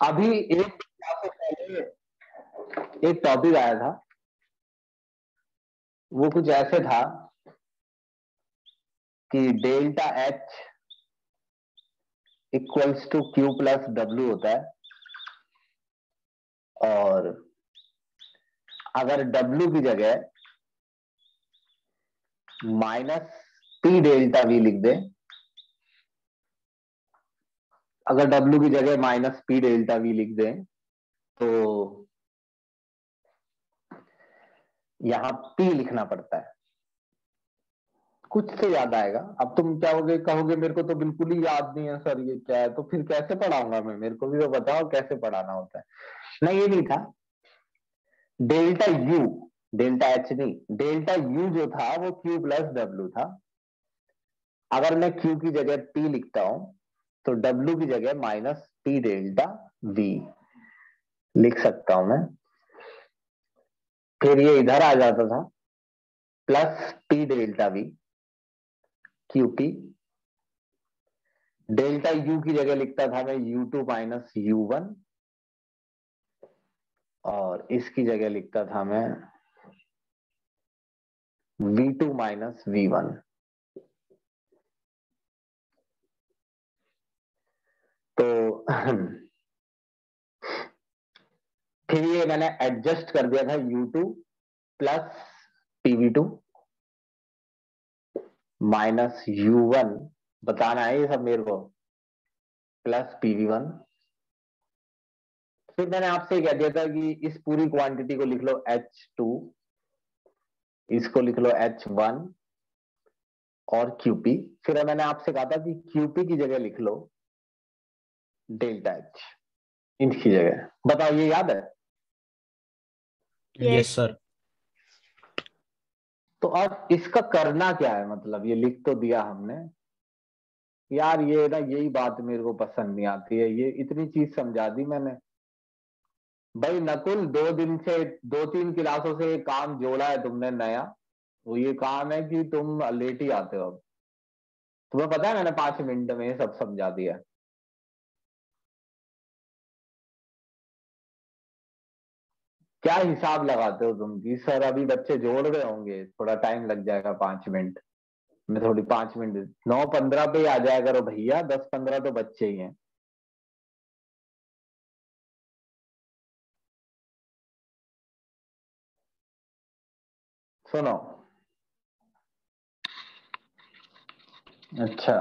अभी एक क्लास से पहले एक टॉपिक आया था, वो कुछ ऐसे था कि delta H equals to Q plus W होता है, और अगर डब्ल्यू की जगह माइनस पी डेल्टा वी लिख दे, अगर डब्ल्यू की जगह माइनस पी डेल्टा वी लिख दें तो यहां पी लिखना पड़ता है। कुछ से याद आएगा। अब तुम क्या कहोगे मेरे को तो बिल्कुल ही याद नहीं है सर, ये क्या है? तो फिर कैसे पढ़ाऊंगा मैं? मेरे को भी तो बताओ कैसे पढ़ाना होता है। नहीं, ये नहीं था। डेल्टा यू, डेल्टा एच नहीं, डेल्टा यू जो था वो क्यू प्लस डब्ल्यू था। अगर मैं क्यू की जगह पी लिखता हूं तो डब्ल्यू की जगह माइनस पी डेल्टा वी लिख सकता हूं मैं। फिर ये इधर आ जाता था plus P delta V Q P. Delta U की जगह लिखता था मैं U two minus U one, और इसकी जगह लिखता था मैं V two minus V one. तो फिर ये मैंने एडजस्ट कर दिया था U two plus PV two minus U one, बताना है ये सब मेरे को, प्लस पीवी वन। फिर मैंने आपसे कह दिया था कि इस पूरी क्वांटिटी को लिख लो एच टू, इसको लिख लो एच वन और क्यूपी। फिर मैंने आपसे कहा था कि क्यूपी की जगह लिख लो डेल्टा एच, इनकी जगह। बताओ ये याद है? Yes sir. तो अब इसका करना क्या है? मतलब ये लिख तो दिया हमने यार, ये ना यही बात मेरे को पसंद नहीं आती है। ये इतनी चीज समझा दी मैंने भाई नकुल, 2 दिन से 2-3 क्लासों से काम जोड़ा है तुमने नया। वो ये काम है कि तुम लेट ही आते हो। अब तुम्हें पता है मैंने 5 मिनट में ये सब समझा दिया। क्या हिसाब लगाते हो तुम कि सर अभी बच्चे जोड़ रहे होंगे, थोड़ा टाइम लग जाएगा 5 मिनट में? थोड़ी 5 मिनट 9:15 पे ही आ जाया करो भैया, 10-15 तो बच्चे ही हैं। सुनो, अच्छा,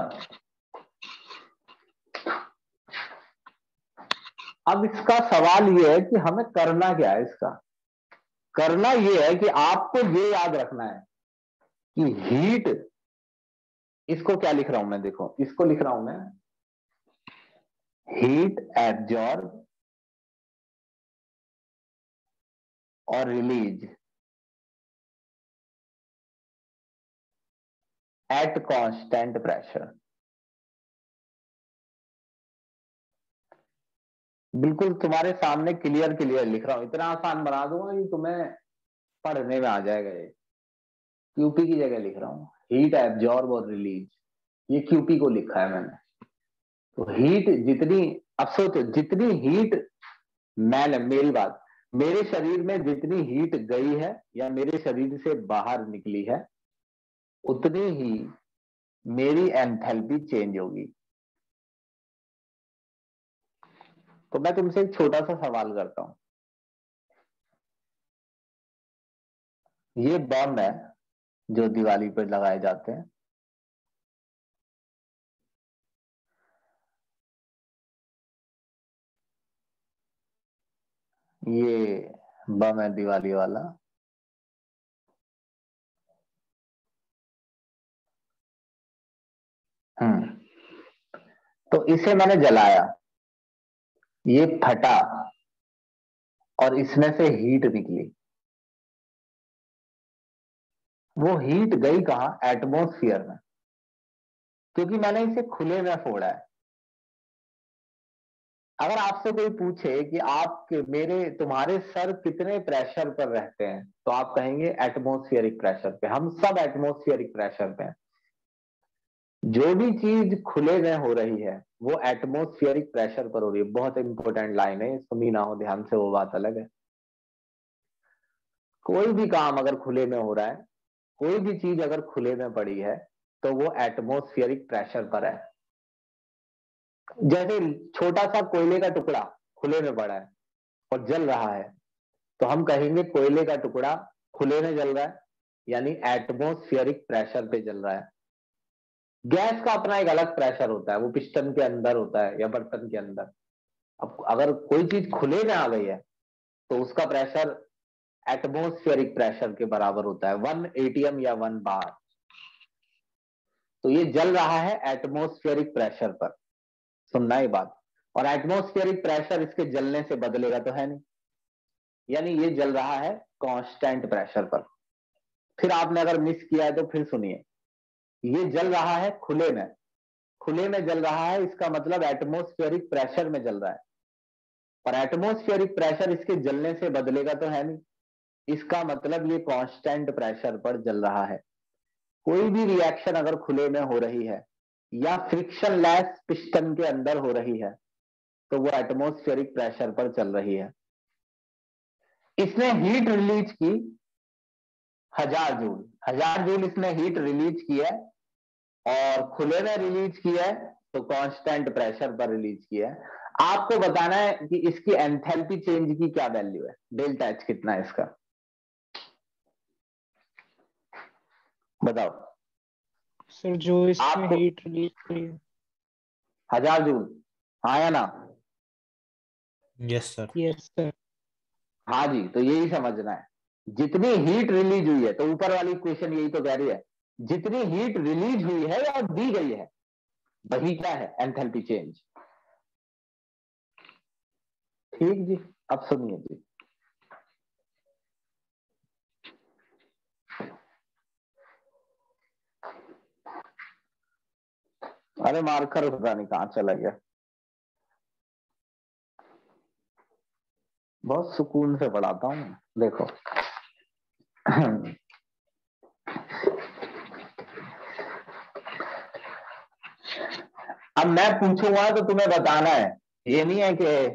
अब इसका सवाल ये है कि हमें करना क्या है। इसका करना ये है कि आपको ये याद रखना है कि हीट, इसको क्या लिख रहा हूं मैं, देखो इसको लिख रहा हूं मैं हीट एब्जॉर्ब और रिलीज एट कांस्टेंट प्रेशर। बिल्कुल तुम्हारे सामने क्लियर क्लियर लिख रहा हूं, इतना आसान बना दूंगा कि तुम्हें पढ़ने में आ जाएगा। ये क्यूपी की जगह लिख रहा हूं हीट एब्जॉर्ब और रिलीज, ये क्यूपी को लिखा है मैंने। तो हीट जितनी, अब सोचो जितनी हीट मैंने, मेरी बात, मेरे शरीर में जितनी हीट गई है या मेरे शरीर से बाहर निकली है, उतनी ही मेरी एंथैल्पी चेंज होगी। तो मैं तुमसे एक छोटा सा सवाल करता हूं। ये बम है जो दिवाली पर लगाए जाते हैं, ये बम है दिवाली वाला। हम्म, तो इसे मैंने जलाया, ये फटा और इसमें से हीट निकली। वो हीट गई कहां? एटमोस्फियर में, क्योंकि मैंने इसे खुले में फोड़ा है। अगर आपसे कोई पूछे कि आप मेरे तुम्हारे सर कितने प्रेशर पर रहते हैं, तो आप कहेंगे एटमोस्फियरिक प्रेशर पे। हम सब एटमोस्फियरिक प्रेशर पे हैं। जो भी चीज खुले में हो रही है वो एटमोस्फियरिक प्रेशर पर हो रही है। बहुत इंपॉर्टेंट लाइन है, सुनी ना हो ध्यान से वो बात अलग है। कोई भी काम अगर खुले में हो रहा है, कोई भी चीज अगर खुले में पड़ी है तो वो एटमोस्फियरिक प्रेशर पर है। जैसे छोटा सा कोयले का टुकड़ा खुले में पड़ा है और जल रहा है, तो हम कहेंगे कोयले का टुकड़ा खुले में जल रहा है, यानी एटमोस्फियरिक प्रेशर पे जल रहा है। गैस का अपना एक अलग प्रेशर होता है, वो पिस्टन के अंदर होता है या बर्तन के अंदर। अब अगर कोई चीज खुले में आ गई है तो उसका प्रेशर एटमोस्फियरिक प्रेशर के बराबर होता है, 1 atm या 1 bar। तो ये जल रहा है एटमोस्फियरिक प्रेशर पर, सुनना ये बात। और एटमोस्फियरिक प्रेशर इसके जलने से बदलेगा तो है नहीं, यानी ये जल रहा है कांस्टेंट प्रेशर पर। फिर आपने अगर मिस किया है तो फिर सुनिए, ये जल रहा है खुले में, खुले में जल रहा है, इसका मतलब एटमोस्फियरिक प्रेशर में जल रहा है। और एटमोस्फियरिक प्रेशर इसके जलने से बदलेगा तो है नहीं, इसका मतलब ये कांस्टेंट प्रेशर पर जल रहा है। कोई भी रिएक्शन अगर खुले में हो रही है या फ्रिक्शन लेस पिस्टन के अंदर हो रही है तो वो एटमोस्फियरिक प्रेशर पर चल रही है। इसने हीट रिलीज की 1000 जूल, 1000 जूल इसने हीट रिलीज की है, और खुले में रिलीज किया है तो कांस्टेंट प्रेशर पर रिलीज किया है। आपको बताना है कि इसकी एंथैल्पी चेंज की क्या वैल्यू है, डेल्टा एच कितना है इसका, बताओ। सर जो इसमें आपको हीट रिलीज हुई है 1000 जूल, हाँ या ना? Yes sir. Yes sir. हाँ जी, तो यही समझना है, जितनी हीट रिलीज हुई है, तो ऊपर वाली इक्वेशन यही तो कह रही है, जितनी हीट रिलीज हुई है या दी गई है वही क्या है, एंथैल्पी चेंज। ठीक जी, अब सुनिए जी। अरे मार्कर पता नहीं कहां चला गया, बहुत सुकून से पढ़ाता हूं। देखो अब मैं पूछूंगा तो तुम्हें बताना है, ये नहीं है कि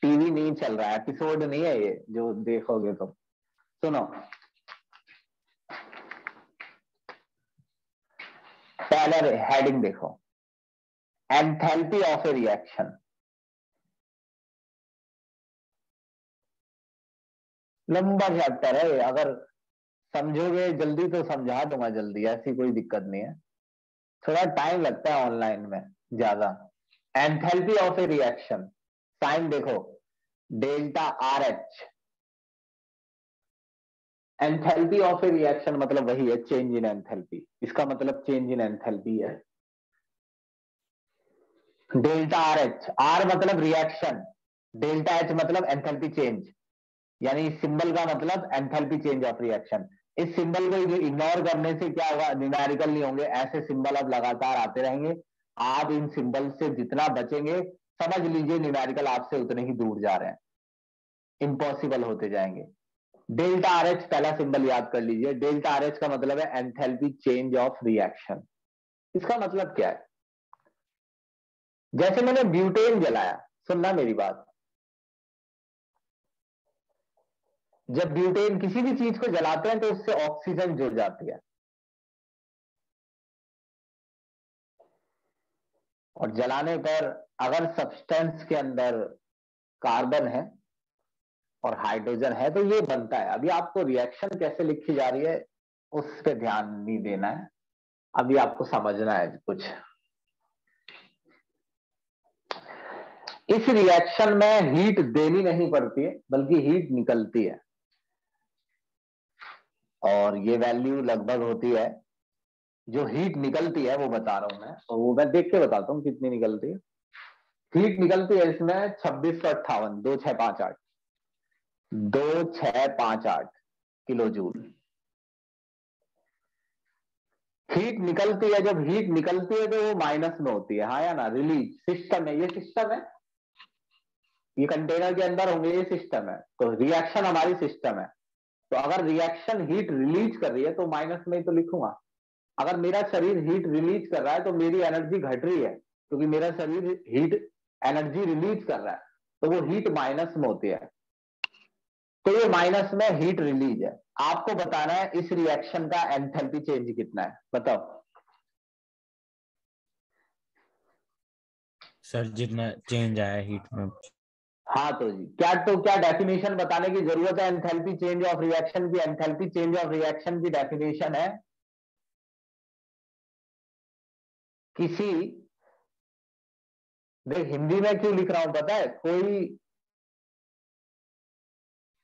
टीवी नहीं चल रहा है, एपिसोड नहीं है ये जो देखोगे तुम। सुनो, पहले हेडिंग देखो, एंथैल्पी ऑफ ए रिएक्शन। लंबा चैप्टर है, अगर समझोगे जल्दी तो समझा दूंगा जल्दी, ऐसी कोई दिक्कत नहीं है, थोड़ा टाइम लगता है ऑनलाइन में ज्यादा। Enthalpy of a reaction, sign देखो, delta R H. Enthalpy of a reaction मतलब वही है चेंज इन एंथैल्पी, इसका मतलब चेंज इन एंथैल्पी है। डेल्टा आर एच, आर मतलब रिएक्शन, डेल्टा एच मतलब एंथैल्पी चेंज, यानी इस सिंबल का मतलब एंथैल्पी चेंज ऑफ रिएक्शन। इस सिंबल को इग्नोर करने से क्या होगा, न्यूमेरिकल नहीं होंगे, ऐसे सिंबल अब लगातार आते रहेंगे। आप इन सिंबल से जितना बचेंगे, समझ लीजिए न्यूमेरिकल आपसे उतने ही दूर जा रहे हैं, इम्पॉसिबल होते जाएंगे। डेल्टा आर एच पहला सिंबल याद कर लीजिए, डेल्टा आर एच का मतलब है एंथैल्पी चेंज ऑफ रिएक्शन। इसका मतलब क्या है, जैसे मैंने ब्यूटेन जलाया, सुनना मेरी बात, जब ब्यूटेन किसी भी चीज को जलाते हैं तो उससे ऑक्सीजन जुड़ जाती है, और जलाने पर अगर सब्सटेंस के अंदर कार्बन है और हाइड्रोजन है तो ये बनता है। अभी आपको रिएक्शन कैसे लिखी जा रही है उस पर ध्यान नहीं देना है, अभी आपको समझना है कुछ। इस रिएक्शन में हीट देनी नहीं पड़ती है बल्कि हीट निकलती है, और ये वैल्यू लगभग होती है, जो हीट निकलती है वो बता रहा हूं मैं, और वो मैं देख के बताता हूं कितनी निकलती है। हीट निकलती है इसमें 2658, 2658, 2658 किलो जूल हीट निकलती है। जब हीट निकलती है तो वो माइनस में होती है, हाँ या ना? रिलीज सिस्टम है, ये सिस्टम है, ये कंटेनर के अंदर होंगे, ये सिस्टम है, तो रिएक्शन हमारी सिस्टम है। तो अगर रिएक्शन हीट रिलीज कर रही है तो माइनस में ही तो लिखूंगा, अगर मेरा शरीर हीट रिलीज कर रहा है तो मेरी एनर्जी घट रही है, क्योंकि मेरा शरीर हीट एनर्जी रिलीज कर रहा है, तो वो हीट माइनस में होती है, तो ये माइनस में हीट रिलीज है। आपको बताना है इस रिएक्शन का एंथैल्पी चेंज कितना है, बताओ। सर जितना चेंज आया हीट में। हाँ तो जी, क्या डेफिनेशन बताने की जरूरत है एंथैल्पी चेंज ऑफ रिएक्शन की? एंथैल्पी चेंज ऑफ रिएक्शन की डेफिनेशन है किसी, देख हिंदी में क्यों लिख रहा हूं पता है, कोई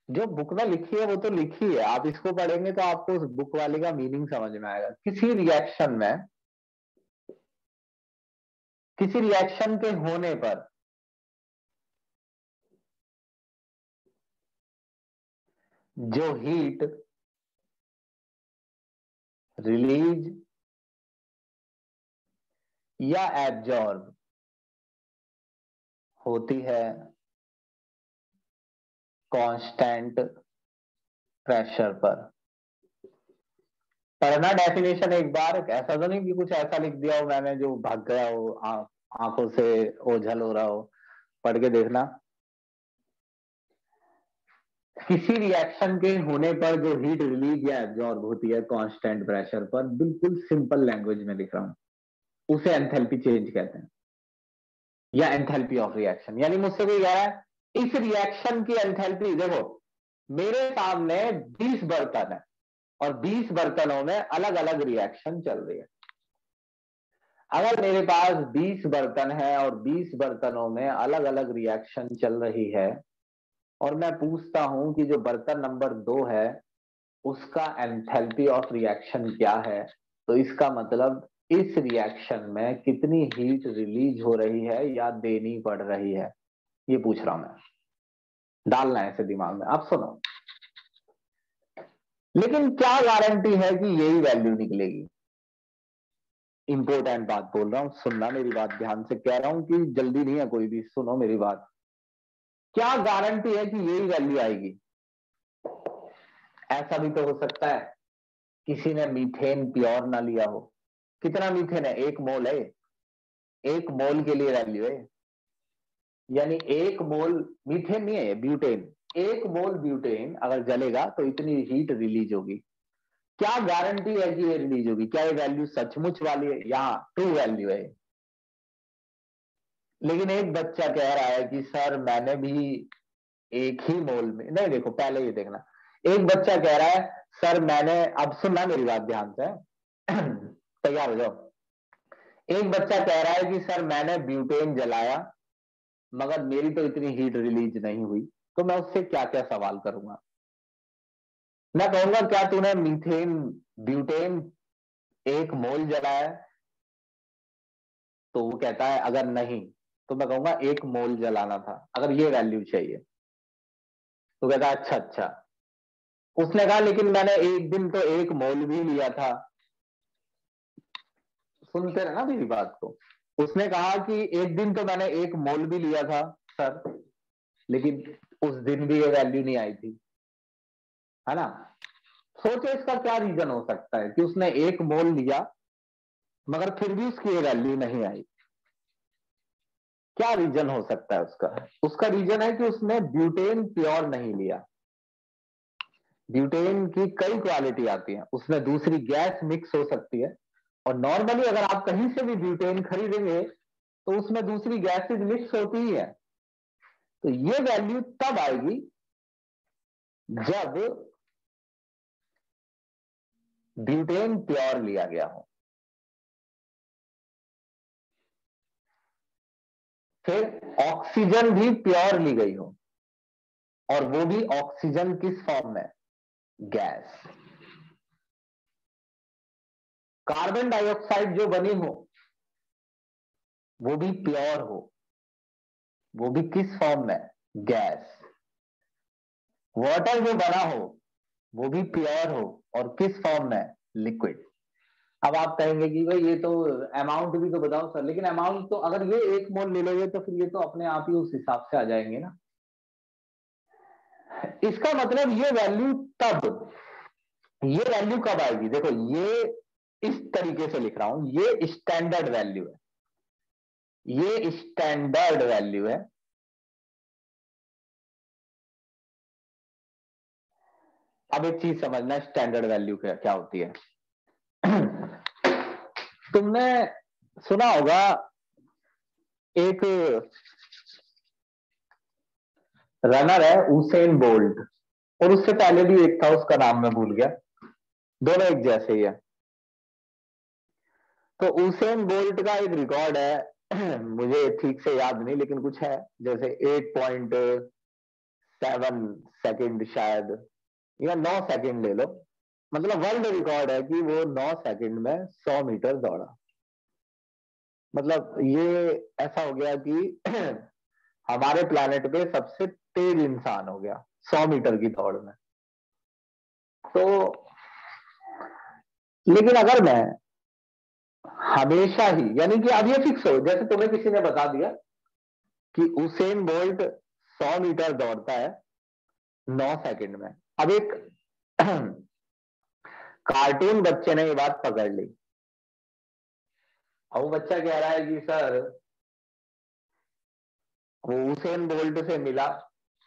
जो बुक में लिखी है वो तो लिखी है, आप इसको पढ़ेंगे तो आपको उस बुक वाले का मीनिंग समझ में आएगा। किसी रिएक्शन के होने पर जो हीट रिलीज या एब्जॉर्ब होती है कांस्टेंट प्रेशर पर। पढ़ना डेफिनेशन एक बार, ऐसा तो नहीं कि कुछ ऐसा लिख दिया हो मैंने जो भाग गया हो, आंखों से ओझल हो रहा हो, पढ़ के देखना। किसी रिएक्शन के होने पर जो हीट रिलीज या एब्जॉर्ब होती है कांस्टेंट प्रेशर पर, बिल्कुल सिंपल लैंग्वेज में लिख रहा हूं, उसे एंथैल्पी चेंज कहते हैं, या एंथैल्पी ऑफ रिएक्शन। यानी मुझसे कोई कह रहा है इस रिएक्शन की एंथैल्पी, देखो मेरे सामने 20 बर्तन है और 20 बर्तनों में अलग अलग रिएक्शन चल रही है। अगर मेरे पास 20 बर्तन है और 20 बर्तनों में अलग अलग रिएक्शन चल रही है, और मैं पूछता हूं कि जो बर्तन नंबर 2 है उसका एंथैल्पी ऑफ रिएक्शन क्या है, तो इसका मतलब इस रिएक्शन में कितनी हीट रिलीज हो रही है या देनी पड़ रही है, ये पूछ रहा हूं मैं। डालना है ऐसे दिमाग में। आप सुनो, लेकिन क्या गारंटी है कि यही वैल्यू निकलेगी? इंपॉर्टेंट बात बोल रहा हूं, सुनना मेरी बात ध्यान से, कह रहा हूं कि जल्दी नहीं है कोई भी, सुनो मेरी बात। क्या गारंटी है कि यही वैल्यू आएगी? ऐसा भी तो हो सकता है किसी ने मीथेन प्योर ना लिया हो। कितना मीथेन है? 1 मोल है, 1 मोल के लिए वैल्यू है, यानी 1 मोल मीथेन नहीं है, ब्यूटेन। 1 मोल ब्यूटेन अगर जलेगा तो इतनी हीट रिलीज होगी। क्या गारंटी है कि ये रिलीज होगी? क्या ये वैल्यू सचमुच वाली है? यहाँ ट्रू वैल्यू है। लेकिन एक बच्चा कह रहा है कि सर मैंने भी 1 ही मोल में, नहीं देखो पहले ये देखना, एक बच्चा कह रहा है सर मैंने, अब सुनना मेरी बात ध्यान से, तैयार हो जाओ। एक बच्चा कह रहा है कि सर मैंने ब्यूटेन जलाया मगर मेरी तो इतनी हीट रिलीज नहीं हुई, तो मैं उससे क्या क्या सवाल करूंगा? मैं कहूंगा क्या तूने मीथेन ब्यूटेन 1 मोल जलाया? तो वो कहता है अगर नहीं, तो मैं कहूंगा 1 मोल जलाना था, अगर ये वैल्यू चाहिए। तो कहता है अच्छा अच्छा। उसने कहा लेकिन मैंने एक दिन तो 1 मोल भी लिया था। सुनते रहे ना मेरी बात को। उसने कहा कि एक दिन तो मैंने 1 मोल भी लिया था सर, लेकिन उस दिन भी ये वैल्यू नहीं आई थी, है ना? सोचो इसका क्या रीजन हो सकता है कि उसने 1 मोल लिया मगर फिर भी उसकी ये वैल्यू नहीं आई। क्या रीजन हो सकता है उसका? उसका रीजन है कि उसने ब्यूटेन प्योर नहीं लिया। ब्यूटेन की कई क्वालिटी आती है, उसमें दूसरी गैस मिक्स हो सकती है, और नॉर्मली अगर आप कहीं से भी ब्यूटेन खरीदेंगे तो उसमें दूसरी गैसेज मिक्स होती ही है। तो ये वैल्यू तब आएगी जब ब्यूटेन प्योर लिया गया हो। फिर ऑक्सीजन भी प्योर ली गई हो, और वो भी ऑक्सीजन किस फॉर्म में? गैस। कार्बन डाइऑक्साइड जो बनी हो वो भी प्योर हो, वो भी किस फॉर्म में? गैस। वाटर जो बना हो वो भी प्योर हो, और किस फॉर्म में? लिक्विड। अब आप कहेंगे कि भाई ये तो अमाउंट भी तो बताओ सर, लेकिन अमाउंट तो अगर ये 1 मोल ले लोगे तो फिर ये तो अपने आप ही उस हिसाब से आ जाएंगे ना। इसका मतलब ये वैल्यू कब आएगी? देखो ये इस तरीके से लिख रहा हूं, ये स्टैंडर्ड वैल्यू है, ये स्टैंडर्ड वैल्यू है। अब एक चीज समझना, स्टैंडर्ड वैल्यू क्या क्या होती है। तुमने सुना होगा एक रनर है उसेन बोल्ट, और उससे पहले भी एक था, उसका नाम मैं भूल गया, दोनों एक जैसे ही है। तो उसेन बोल्ट का एक रिकॉर्ड है, मुझे ठीक से याद नहीं लेकिन कुछ है, जैसे 8.7 सेकंड शायद, या 9 सेकंड ले लो, मतलब वर्ल्ड रिकॉर्ड है कि वो 9 सेकंड में 100 मीटर दौड़ा। मतलब ये ऐसा हो गया कि हमारे प्लेनेट पे सबसे तेज इंसान हो गया 100 मीटर की दौड़ में। तो लेकिन अगर मैं हमेशा ही, यानी कि अब ये फिक्स हो, जैसे तुम्हें किसी ने बता दिया कि उसेन बोल्ट 100 मीटर दौड़ता है 9 सेकंड में। अब एक कार्टून बच्चे ने ये बात पकड़ ली, और वो बच्चा कह रहा है कि सर वो उसेन बोल्ट से मिला,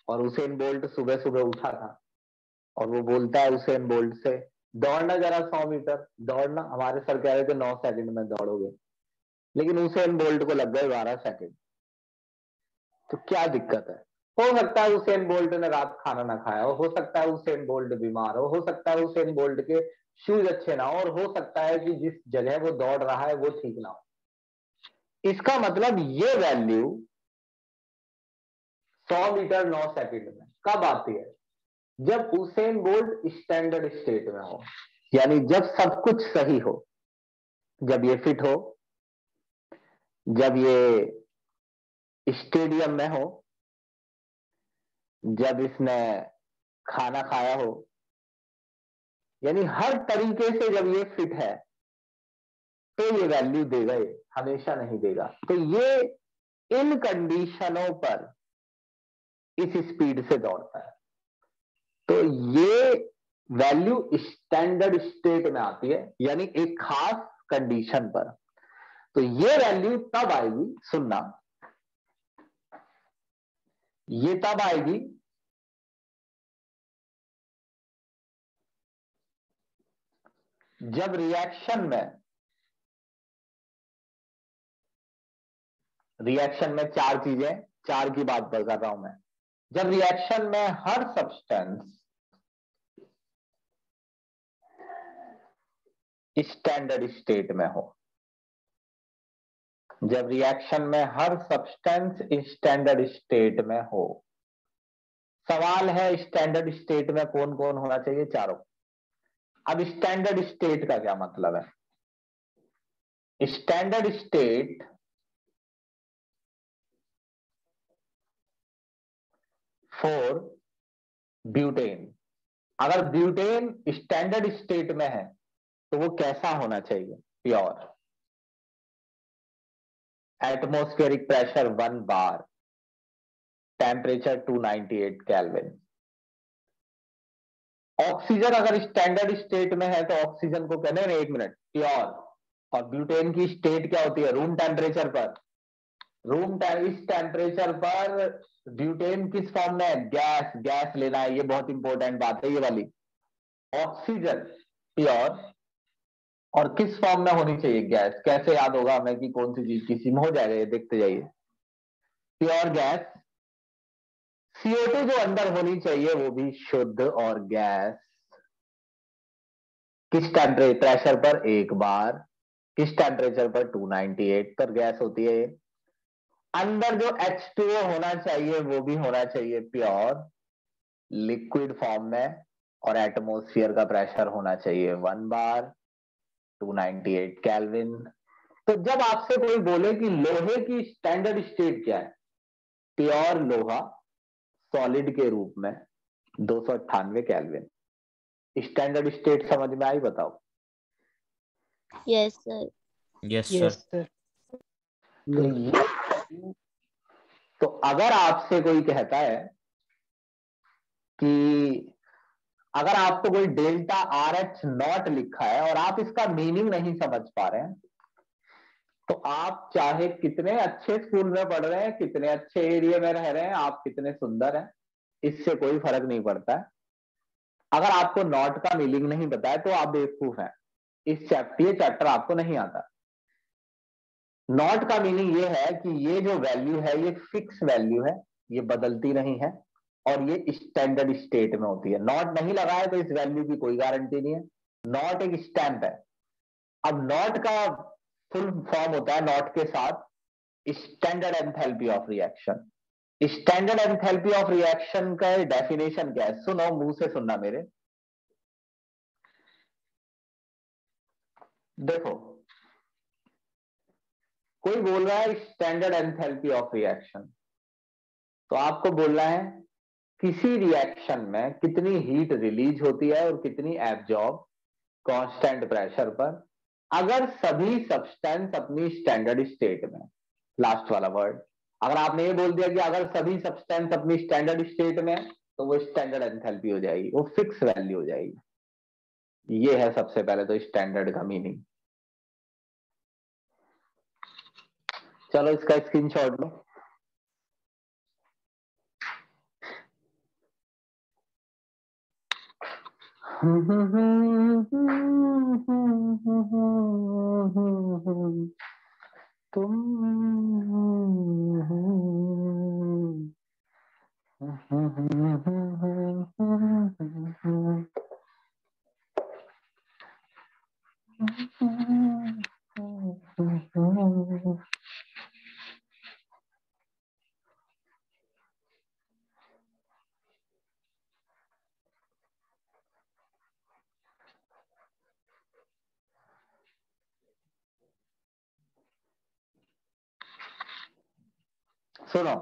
और उसेन बोल्ट सुबह सुबह उठा था, और वो बोलता है उसेन बोल्ट से, दौड़ना जरा 100 मीटर दौड़ना। हमारे सर कह रहे थे 9 सेकंड में दौड़ोगे, लेकिन उसेन बोल्ट को लग गए 12 सेकंड। तो क्या दिक्कत है? हो सकता है उसेन बोल्ट ने रात खाना ना खाया हो सकता है उसेन बोल्ट बीमार हो सकता है उसेन बोल्ट के शूज अच्छे ना हो, और हो सकता है कि जिस जगह वो दौड़ रहा है वो ठीक ना हो। इसका मतलब ये वैल्यू 100 मीटर 9 सेकंड में कब आती है? जब उसेन बोल्ट स्टैंडर्ड स्टेट में हो, यानी जब सब कुछ सही हो, जब ये फिट हो, जब ये स्टेडियम में हो, जब इसने खाना खाया हो, यानी हर तरीके से जब ये फिट है, तो ये वैल्यू देगा, ये हमेशा नहीं देगा। तो ये इन कंडीशनों पर इस स्पीड से दौड़ता है। तो ये वैल्यू स्टैंडर्ड स्टेट में आती है, यानी एक खास कंडीशन पर। तो ये वैल्यू तब आएगी, सुनना, ये तब आएगी जब रिएक्शन में चार चीजें, चार की बात कर रहा हूं मैं। जब रिएक्शन में हर सब्सटेंस स्टैंडर्ड स्टेट में हो, जब रिएक्शन में हर सब्सटेंस स्टैंडर्ड स्टेट में हो। सवाल है स्टैंडर्ड स्टेट में कौन कौन होना चाहिए? चारों। अब स्टैंडर्ड स्टेट का क्या मतलब है? स्टैंडर्ड स्टेट फॉर ब्यूटेन, अगर ब्यूटेन स्टैंडर्ड स्टेट में है तो वो कैसा होना चाहिए? प्योर, एटमॉस्फेरिक प्रेशर 1 बार, टेम्परेचर 298 केल्विन। ऑक्सीजन अगर स्टैंडर्ड स्टेट में है तो ऑक्सीजन को कहने हैं, 1 मिनट, प्योर। और ब्यूटेन की स्टेट क्या होती है? रूम टेम्परेचर पर, इस टेम्परेचर पर ब्यूटेन किस फॉर्म में? गैस, गैस लेना है, ये बहुत इंपॉर्टेंट बात है ये वाली। ऑक्सीजन प्योर, और किस फॉर्म में होनी चाहिए गैस? कैसे याद होगा हमें कि कौन सी चीज किसी में हो जाएगा? ये देखते जाइए, प्योर गैस। CO2 जो अंदर होनी चाहिए वो भी शुद्ध और गैस। किस टेम्परेचर प्रेशर पर? 1 बार। किस टेम्परेचर पर? 298 पर गैस होती है। अंदर जो H2O होना चाहिए वो भी होना चाहिए प्योर, लिक्विड फॉर्म में, और एटमॉस्फेयर का प्रेशर होना चाहिए 1 बार, 298 केल्विन। तो जब आपसे कोई बोले कि लोहे की स्टैंडर्ड स्टेट क्या है? प्योर लोहा सॉलिड के रूप में 298 केल्विन। स्टैंडर्ड स्टेट समझ में आई? बताओ। Yes sir. Yes yes sir. Sir. तो अगर आपसे कोई कहता है कि अगर आपको कोई डेल्टा आर एच नॉट लिखा है और आप इसका मीनिंग नहीं समझ पा रहे हैं, तो आप चाहे कितने अच्छे स्कूल में पढ़ रहे हैं, कितने अच्छे एरिया में रह रहे हैं, आप कितने सुंदर हैं, इससे कोई फर्क नहीं पड़ता है। अगर आपको नॉट का मीनिंग नहीं पता है तो आप बेवकूफ हैं। ये चैप्टर आपको नहीं आता। नॉट का मीनिंग ये है कि ये जो वैल्यू है ये फिक्स वैल्यू है, ये बदलती नहीं है और ये स्टैंडर्ड स्टेट में होती है। नॉट नहीं लगा है तो इस वैल्यू की कोई गारंटी नहीं है। नॉट एक स्टैंप है। अब नॉट का फुल फॉर्म होता है नॉट के साथ standard enthalpy of reaction. Standard enthalpy of reaction का डेफिनेशन क्या है? सुनो, मुंह से सुनना मेरे। देखो, कोई बोल रहा है स्टैंडर्ड एंथैल्पी ऑफ रिएक्शन, तो आपको बोलना है किसी रिएक्शन में कितनी हीट रिलीज होती है और कितनी एब्जॉर्ब कांस्टेंट प्रेशर पर, अगर सभी सब्सटेंस अपनी स्टैंडर्ड स्टेट में। लास्ट वाला वर्ड, अगर आपने ये बोल दिया कि अगर सभी सब्सटेंस अपनी स्टैंडर्ड स्टेट में, तो वो स्टैंडर्ड एंथैल्पी हो जाएगी, वो फिक्स वैल्यू हो जाएगी। ये है सबसे पहले तो स्टैंडर्ड का मीनिंग। चलो इसका स्क्रीनशॉट लो। तुम सुनो,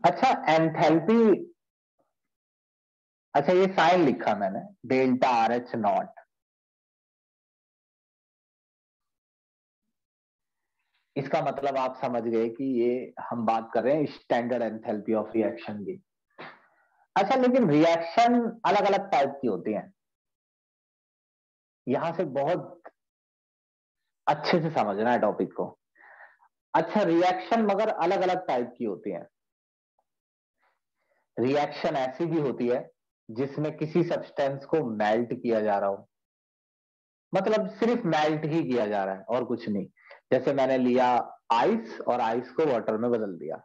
अच्छा एंथैल्पी, अच्छा ये साइन लिखा मैंने डेल्टा आर एच नॉट, इसका मतलब आप समझ गए कि ये हम बात कर रहे हैं स्टैंडर्ड एंथैल्पी ऑफ रिएक्शन की। अच्छा, लेकिन रिएक्शन अलग अलग टाइप की होती हैं, यहां से बहुत अच्छे से समझना है टॉपिक को। अच्छा, रिएक्शन मगर अलग अलग टाइप की होती हैं। रिएक्शन ऐसी भी होती है जिसमें किसी सब्सटेंस को मेल्ट किया जा रहा हो, मतलब सिर्फ मेल्ट ही किया जा रहा है और कुछ नहीं। जैसे मैंने लिया आइस और आइस को वाटर में बदल दिया।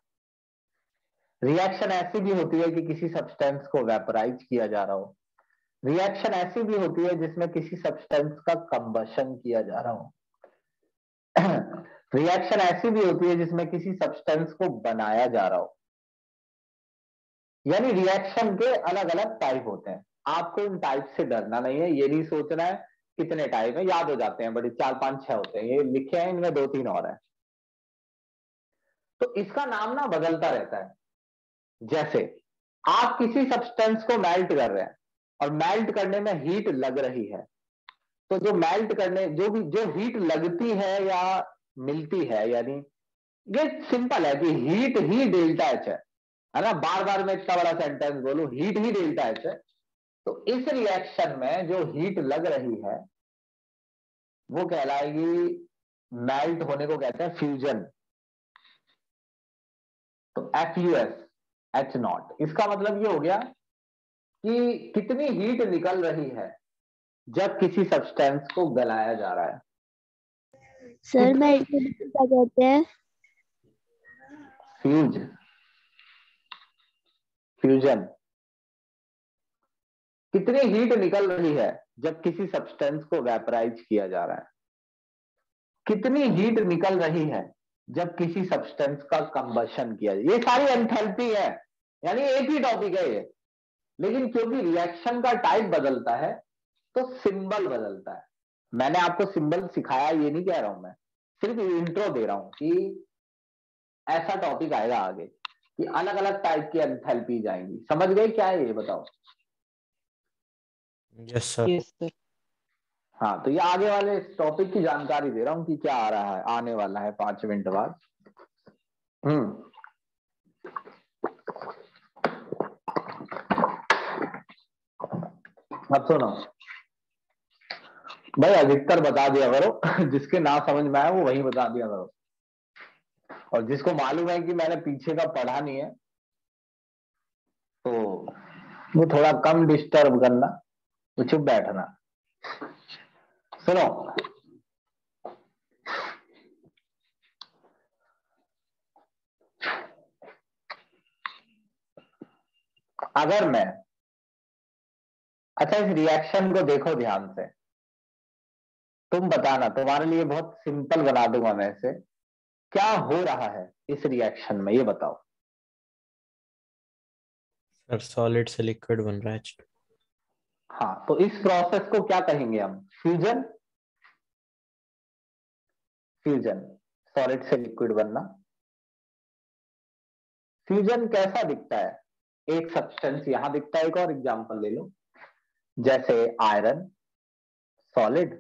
रिएक्शन ऐसी भी होती है कि किसी सब्सटेंस को वेपराइज किया जा रहा हो। रिएक्शन ऐसी भी होती है जिसमें किसी सब्सटेंस का कंबशन किया जा रहा हो। रिएक्शन ऐसी भी होती है जिसमें किसी सब्सटेंस को बनाया जा रहा हो। यानी रिएक्शन के अलग अलग टाइप होते हैं। आपको इन टाइप से डरना नहीं है, ये नहीं सोचना है कितने टाइप है, याद हो जाते हैं, बड़े 4 5 6 होते हैं, ये लिखे हैं, इनमें 2 3 और है। तो इसका नाम ना बदलता रहता है। जैसे आप किसी सब्सटेंस को मेल्ट कर रहे हैं और मेल्ट करने में हीट लग रही है, तो जो मेल्ट करने जो हीट लगती है या मिलती है, यानी ये सिंपल है कि हीट ही डेल्टा एच है ना। बार बार मैं इतना बड़ा सेंटेंस बोलूं, हीट ही डेल्टा एच है। तो इस रिएक्शन में जो हीट लग रही है वो कहलाएगी, मेल्ट होने को कहते हैं फ्यूजन। तो FUS एच नॉट, इसका मतलब ये हो गया कि कितनी हीट निकल रही है जब किसी सब्सटेंस को गलाया जा रहा है। सर मैं क्या कहते हैं? फ्यूजन। कितनी हीट निकल रही है जब किसी सब्सटेंस को वेपराइज किया जा रहा है। कितनी हीट निकल रही है जब किसी सब्सटेंस का कंबशन किया जाए। ये सारी एंथैल्पी है, यानी एक ही टॉपिक है ये, लेकिन क्योंकि रिएक्शन का टाइप बदलता है तो सिंबल बदलता है। मैंने आपको सिंबल सिखाया, ये नहीं कह रहा हूं, मैं सिर्फ इंट्रो दे रहा हूं कि ऐसा टॉपिक आएगा आगे कि अलग अलग टाइप की एंथैल्पी जाएंगी। समझ गए क्या है ये? बताओ। Yes sir. Yes sir. हाँ, तो ये आगे वाले टॉपिक की जानकारी दे रहा हूँ कि क्या आ रहा है, आने वाला है 5 मिनट बाद। अब सुनो भाई, अधिकतर बता दिया करो जिसके ना समझ में आए वो वही बता दिया करो, और जिसको मालूम है कि मैंने पीछे का पढ़ा नहीं है तो वो थोड़ा कम डिस्टर्ब करना, तो चुप बैठना। सुनो, अगर मैं, अच्छा इस रिएक्शन को देखो ध्यान से, तुम बताना, तुम्हारे लिए बहुत सिंपल बना दूंगा मैं इसे। क्या हो रहा है इस रिएक्शन में, ये बताओ। सर सॉलिड से लिक्विड बन रहा है H2। हाँ, तो इस प्रोसेस को क्या कहेंगे हम? फ्यूजन। फ्यूजन, सॉलिड से लिक्विड बनना। फ्यूजन कैसा दिखता है? एक सब्सटेंस यहां दिखता है, एक और एग्जांपल ले लो, जैसे आयरन सॉलिड,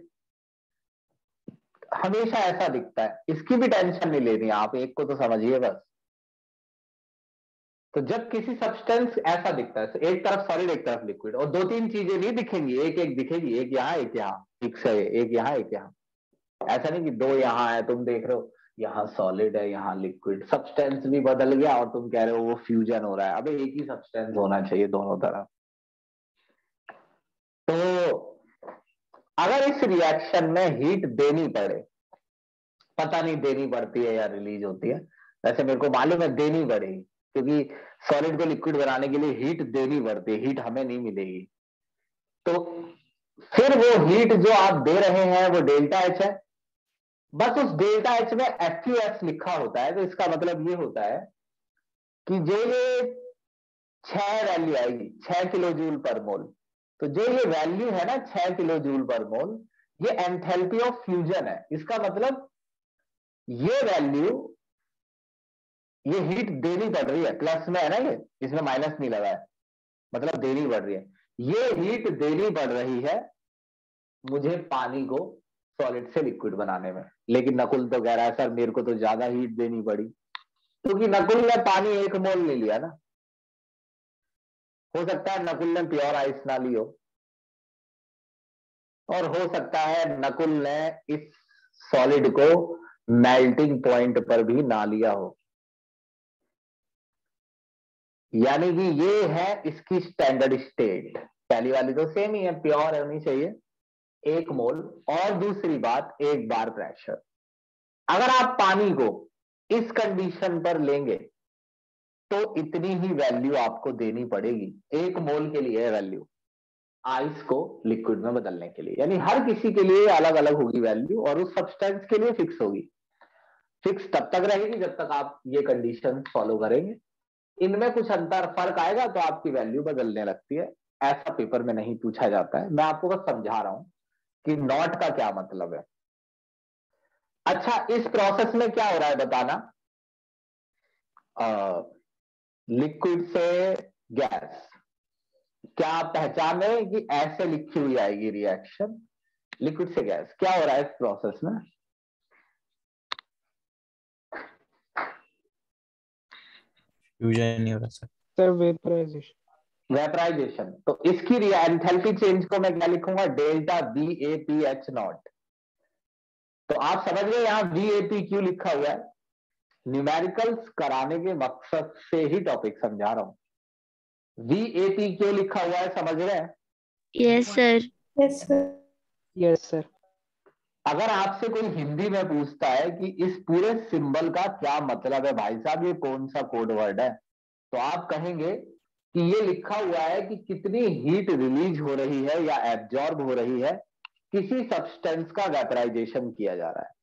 हमेशा ऐसा दिखता है, इसकी भी टेंशन नहीं लेनी, आप एक को तो समझिए बस। तो जब किसी सब्सटेंस ऐसा दिखता है, तो एक तरफ सॉलिड एक तरफ लिक्विड, और दो तीन चीजें नहीं दिखेंगी, एक एक दिखेगी, एक यहाँ एक यहाँ, ठीक से एक यहाँ एक यहाँ। ऐसा नहीं कि दो यहाँ है, तुम देख रहे हो यहाँ सॉलिड है यहाँ लिक्विड, सब्सटेंस भी बदल गया और तुम कह रहे हो वो फ्यूजन हो रहा है। अबे एक ही सब्सटेंस होना चाहिए दोनों तरफ। तो अगर इस रिएक्शन में हीट देनी पड़े, पता नहीं देनी पड़ती है या रिलीज होती है, वैसे मेरे को मालूम है देनी पड़ेगी, क्योंकि सॉलिड को लिक्विड बनाने के लिए हीट देनी पड़ती है, हीट हमें नहीं मिलेगी। तो फिर वो हीट जो आप दे रहे हैं वो डेल्टा एच है, बस उस डेल्टा एच में FUS लिखा होता है, तो इसका मतलब ये होता है कि जो ये 6 वैल्यू आएगी 6 किलो जूल पर मोल, तो जो ये वैल्यू है ना 6 किलो जूल पर मोल, ये एंथैल्पी ऑफ फ्यूजन है। इसका मतलब ये वैल्यू, ये हीट देनी पड़ रही है, प्लस में है ना, ये इसमें माइनस नहीं लगा है, मतलब देनी पड़ रही है, ये हीट देनी पड़ रही है मुझे पानी को सॉलिड से लिक्विड बनाने में। लेकिन नकुल तो कह रहा है सर मेरे को तो ज्यादा हीट देनी पड़ी, क्योंकि नकुल ने पानी 1 मोल ले लिया ना। हो सकता है नकुल ने प्योर आइस ना ली हो, और हो सकता है नकुल ने इस सॉलिड को मेल्टिंग पॉइंट पर भी ना लिया हो। यानी कि ये है इसकी स्टैंडर्ड स्टेट, पहली वाली तो सेम ही है, प्योर होनी चाहिए 1 मोल, और दूसरी बात 1 बार प्रेशर। अगर आप पानी को इस कंडीशन पर लेंगे तो इतनी ही वैल्यू आपको देनी पड़ेगी 1 मोल के लिए, वैल्यू आइस को लिक्विड में बदलने के लिए। यानी हर किसी के लिए अलग अलग होगी वैल्यू, और उस सब्सटेंस के लिए फिक्स होगी। फिक्स तब तक रहेगी जब तक आप ये कंडीशन फॉलो करेंगे। इनमें कुछ अंतर फर्क आएगा तो आपकी वैल्यू बदलने लगती है। ऐसा पेपर में नहीं पूछा जाता है, मैं आपको बस समझा रहा हूं कि नॉट का क्या मतलब है। अच्छा, इस प्रोसेस में क्या हो रहा है बताना। लिक्विड से गैस, क्या आप पहचान रहे हैं कि ऐसे लिखी हुई आएगी रिएक्शन, लिक्विड से गैस। क्या हो रहा है इस प्रोसेस में? फ्यूजन नहीं हो रहा सर। Sir vaporisation. वेपराइजेशन। तो इसकी एंथैल्पी चेंज को मैं क्या लिखूंगा? Delta VAPH not. तो आप समझ गए यहां VAP क्यों लिखा हुआ है? न्यूमेरिकल्स कराने के मकसद से ही टॉपिक समझा रहा हूं। VAP क्यों लिखा हुआ है समझ रहे हैं? Yes sir. Yes sir. Yes sir. अगर आपसे कोई हिंदी में पूछता है कि इस पूरे सिंबल का क्या मतलब है भाई साहब, ये कौन सा कोड वर्ड है, तो आप कहेंगे कि ये लिखा हुआ है कि कितनी हीट रिलीज हो रही है या एब्जॉर्ब हो रही है, किसी सब्सटेंस का वेपराइजेशन किया जा रहा है।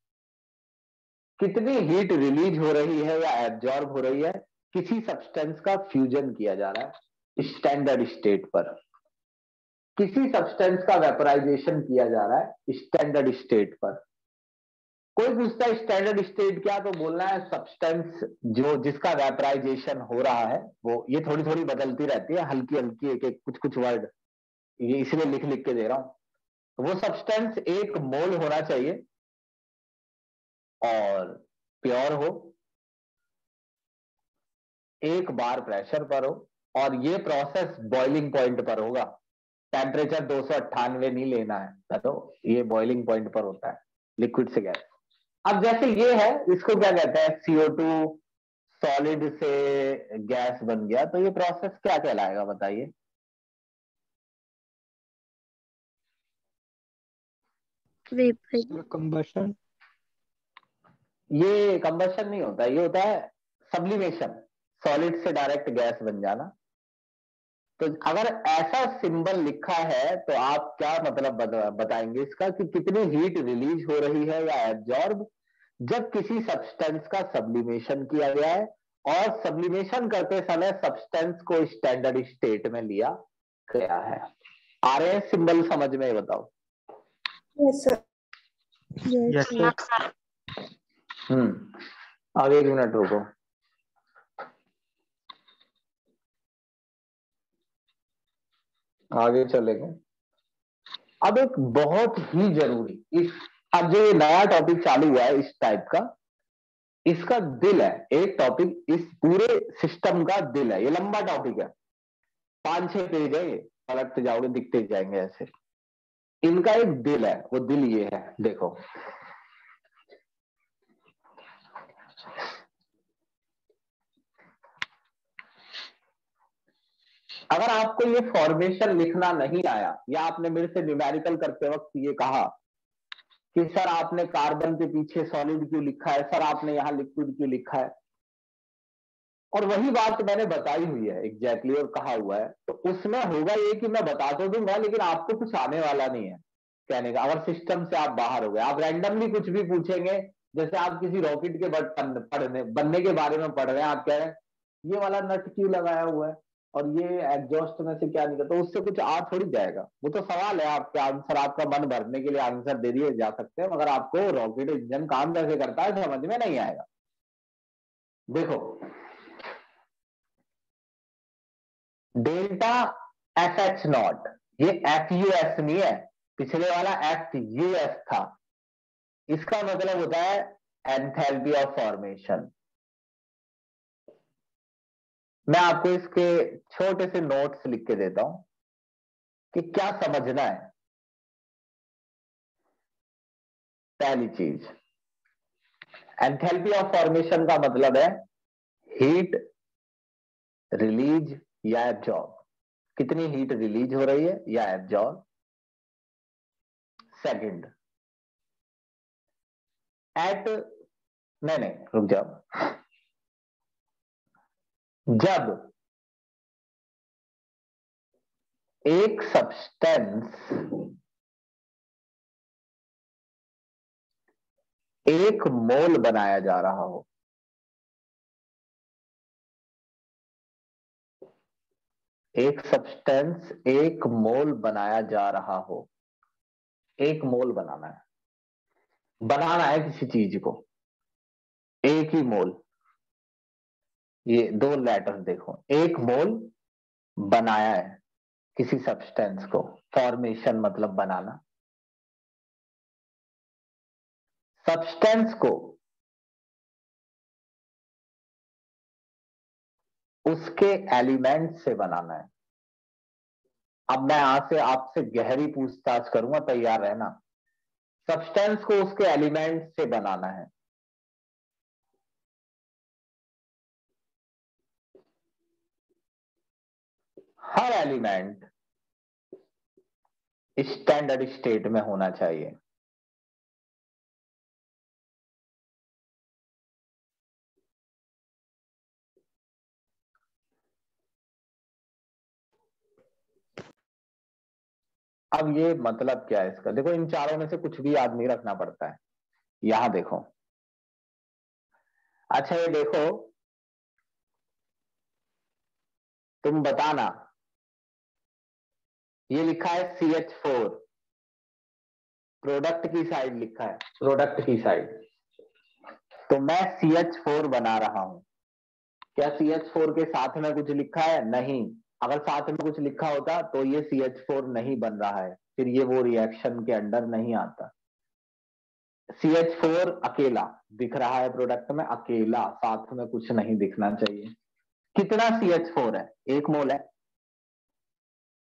कितनी हीट रिलीज हो रही है या एब्जॉर्ब हो रही है, किसी सब्सटेंस का फ्यूजन किया जा रहा है स्टैंडर्ड स्टेट पर। किसी सब्सटेंस का वेपराइजेशन किया जा रहा है स्टैंडर्ड स्टेट पर। कोई पूछता है स्टैंडर्ड स्टेट क्या, तो बोलना है सब्सटेंस जो जिसका वेपराइजेशन हो रहा है वो, ये थोड़ी थोड़ी बदलती रहती है, हल्की हल्की एक एक कुछ कुछ वर्ड, ये इसलिए लिख लिख के दे रहा हूं। तो वो सब्सटेंस 1 मोल होना चाहिए और प्योर हो, 1 बार प्रेशर पर हो, और ये प्रोसेस बॉइलिंग पॉइंट पर होगा। टेम्परेचर 298 नहीं लेना है, तो ये बॉइलिंग पॉइंट पर होता है लिक्विड से गैस। अब जैसे ये है, इसको क्या कहते हैं, CO2 सॉलिड से गैस बन गया, तो ये प्रोसेस क्या कहलाएगा बताइए? Sir combustion. ये कंबशन नहीं होता, ये होता है सब्लिमेशन, सॉलिड से डायरेक्ट गैस बन जाना। तो अगर ऐसा सिंबल लिखा है तो आप क्या मतलब बताएंगे इसका कि कितनी हीट रिलीज हो रही है या एब्जॉर्ब जब किसी सब्सटेंस का सब्लिमेशन किया गया है और सब्लिमेशन करते समय सब्सटेंस को स्टैंडर्ड स्टेट में लिया गया है। आ रहे हैं सिंबल समझ में? बताओ। Yes sir. Yes sir. अब 1 मिनट रुको। आगे चलेंगे। अब एक बहुत ही जरूरी, इस अब जो ये नया टॉपिक चालू हुआ है इस टाइप का, इसका दिल है एक टॉपिक, इस पूरे सिस्टम का दिल है। ये लंबा टॉपिक है, 5-6 पेज है, ये पलटते जाओगे दिखते जाएंगे ऐसे। इनका एक दिल है, वो दिल ये है, देखो। अगर आपको ये फॉर्मेशन लिखना नहीं आया या आपने मेरे से न्यूमेरिकल करते वक्त ये कहा कि सर आपने कार्बन के पीछे सॉलिड क्यों लिखा है, सर आपने यहां लिक्विड क्यों लिखा है, और वही बात मैंने बताई हुई है एग्जैक्टली और कहा हुआ है, तो उसमें होगा ये कि मैं बता तो दूंगा लेकिन आपको कुछ आने वाला नहीं है कहने का। अगर सिस्टम से आप बाहर हो गए, आप रैंडमली कुछ भी पूछेंगे, जैसे आप किसी रॉकेट के बनने के बारे में पढ़ रहे हैं, आप कह रहे हैं ये वाला नट क्यों लगाया हुआ है और ये एग्जॉस्ट में से क्या निकलता है, तो उससे कुछ आ थोड़ी जाएगा। वो तो सवाल है, आपके आंसर, आपका मन भरने के लिए आंसर दे दिए जा सकते हैं, मगर आपको रॉकेट इंजन काम कैसे करता है समझ में नहीं आएगा। देखो, डेल्टा FH0, ये FUS नहीं है, पिछले वाला FUS था। इसका मतलब होता है एंथैल्पी ऑफ फॉर्मेशन। मैं आपको इसके छोटे से नोट्स लिख के देता हूं कि क्या समझना है। पहली चीज, एंथैल्पी ऑफ फॉर्मेशन का मतलब है हीट रिलीज या एब्जॉर्ब, कितनी हीट रिलीज हो रही है या एब्जॉर्ब। सेकंड, एट नहीं रुक जाओ, जब एक सब्सटेंस 1 मोल बनाया जा रहा हो, एक सब्सटेंस 1 मोल बनाया जा रहा हो, 1 मोल बनाना है किसी चीज को, 1 ही मोल। ये 2 लेटर देखो, 1 मोल बनाया है किसी सब्सटेंस को, फॉर्मेशन मतलब बनाना। सब्सटेंस को उसके एलिमेंट से बनाना है। अब मैं यहां से आपसे गहरी पूछताछ करूंगा, तैयार रहना। सब्सटेंस को उसके एलिमेंट से बनाना है। हर एलिमेंट स्टैंडर्ड स्टेट में होना चाहिए। अब ये मतलब क्या है इसका? देखो, इन चारों में से कुछ भी याद नहीं रखना पड़ता है। यहां देखो, अच्छा ये देखो, तुम बताना, ये लिखा है CH4, प्रोडक्ट की साइड लिखा है, प्रोडक्ट की साइड, तो मैं CH4 बना रहा हूं। क्या CH4 के साथ में कुछ लिखा है? नहीं। अगर साथ में कुछ लिखा होता तो ये CH4 नहीं बन रहा है, फिर ये वो रिएक्शन के अंडर नहीं आता। CH4 अकेला दिख रहा है प्रोडक्ट में, अकेला, साथ में कुछ नहीं दिखना चाहिए। कितना CH4 है? 1 मोल है,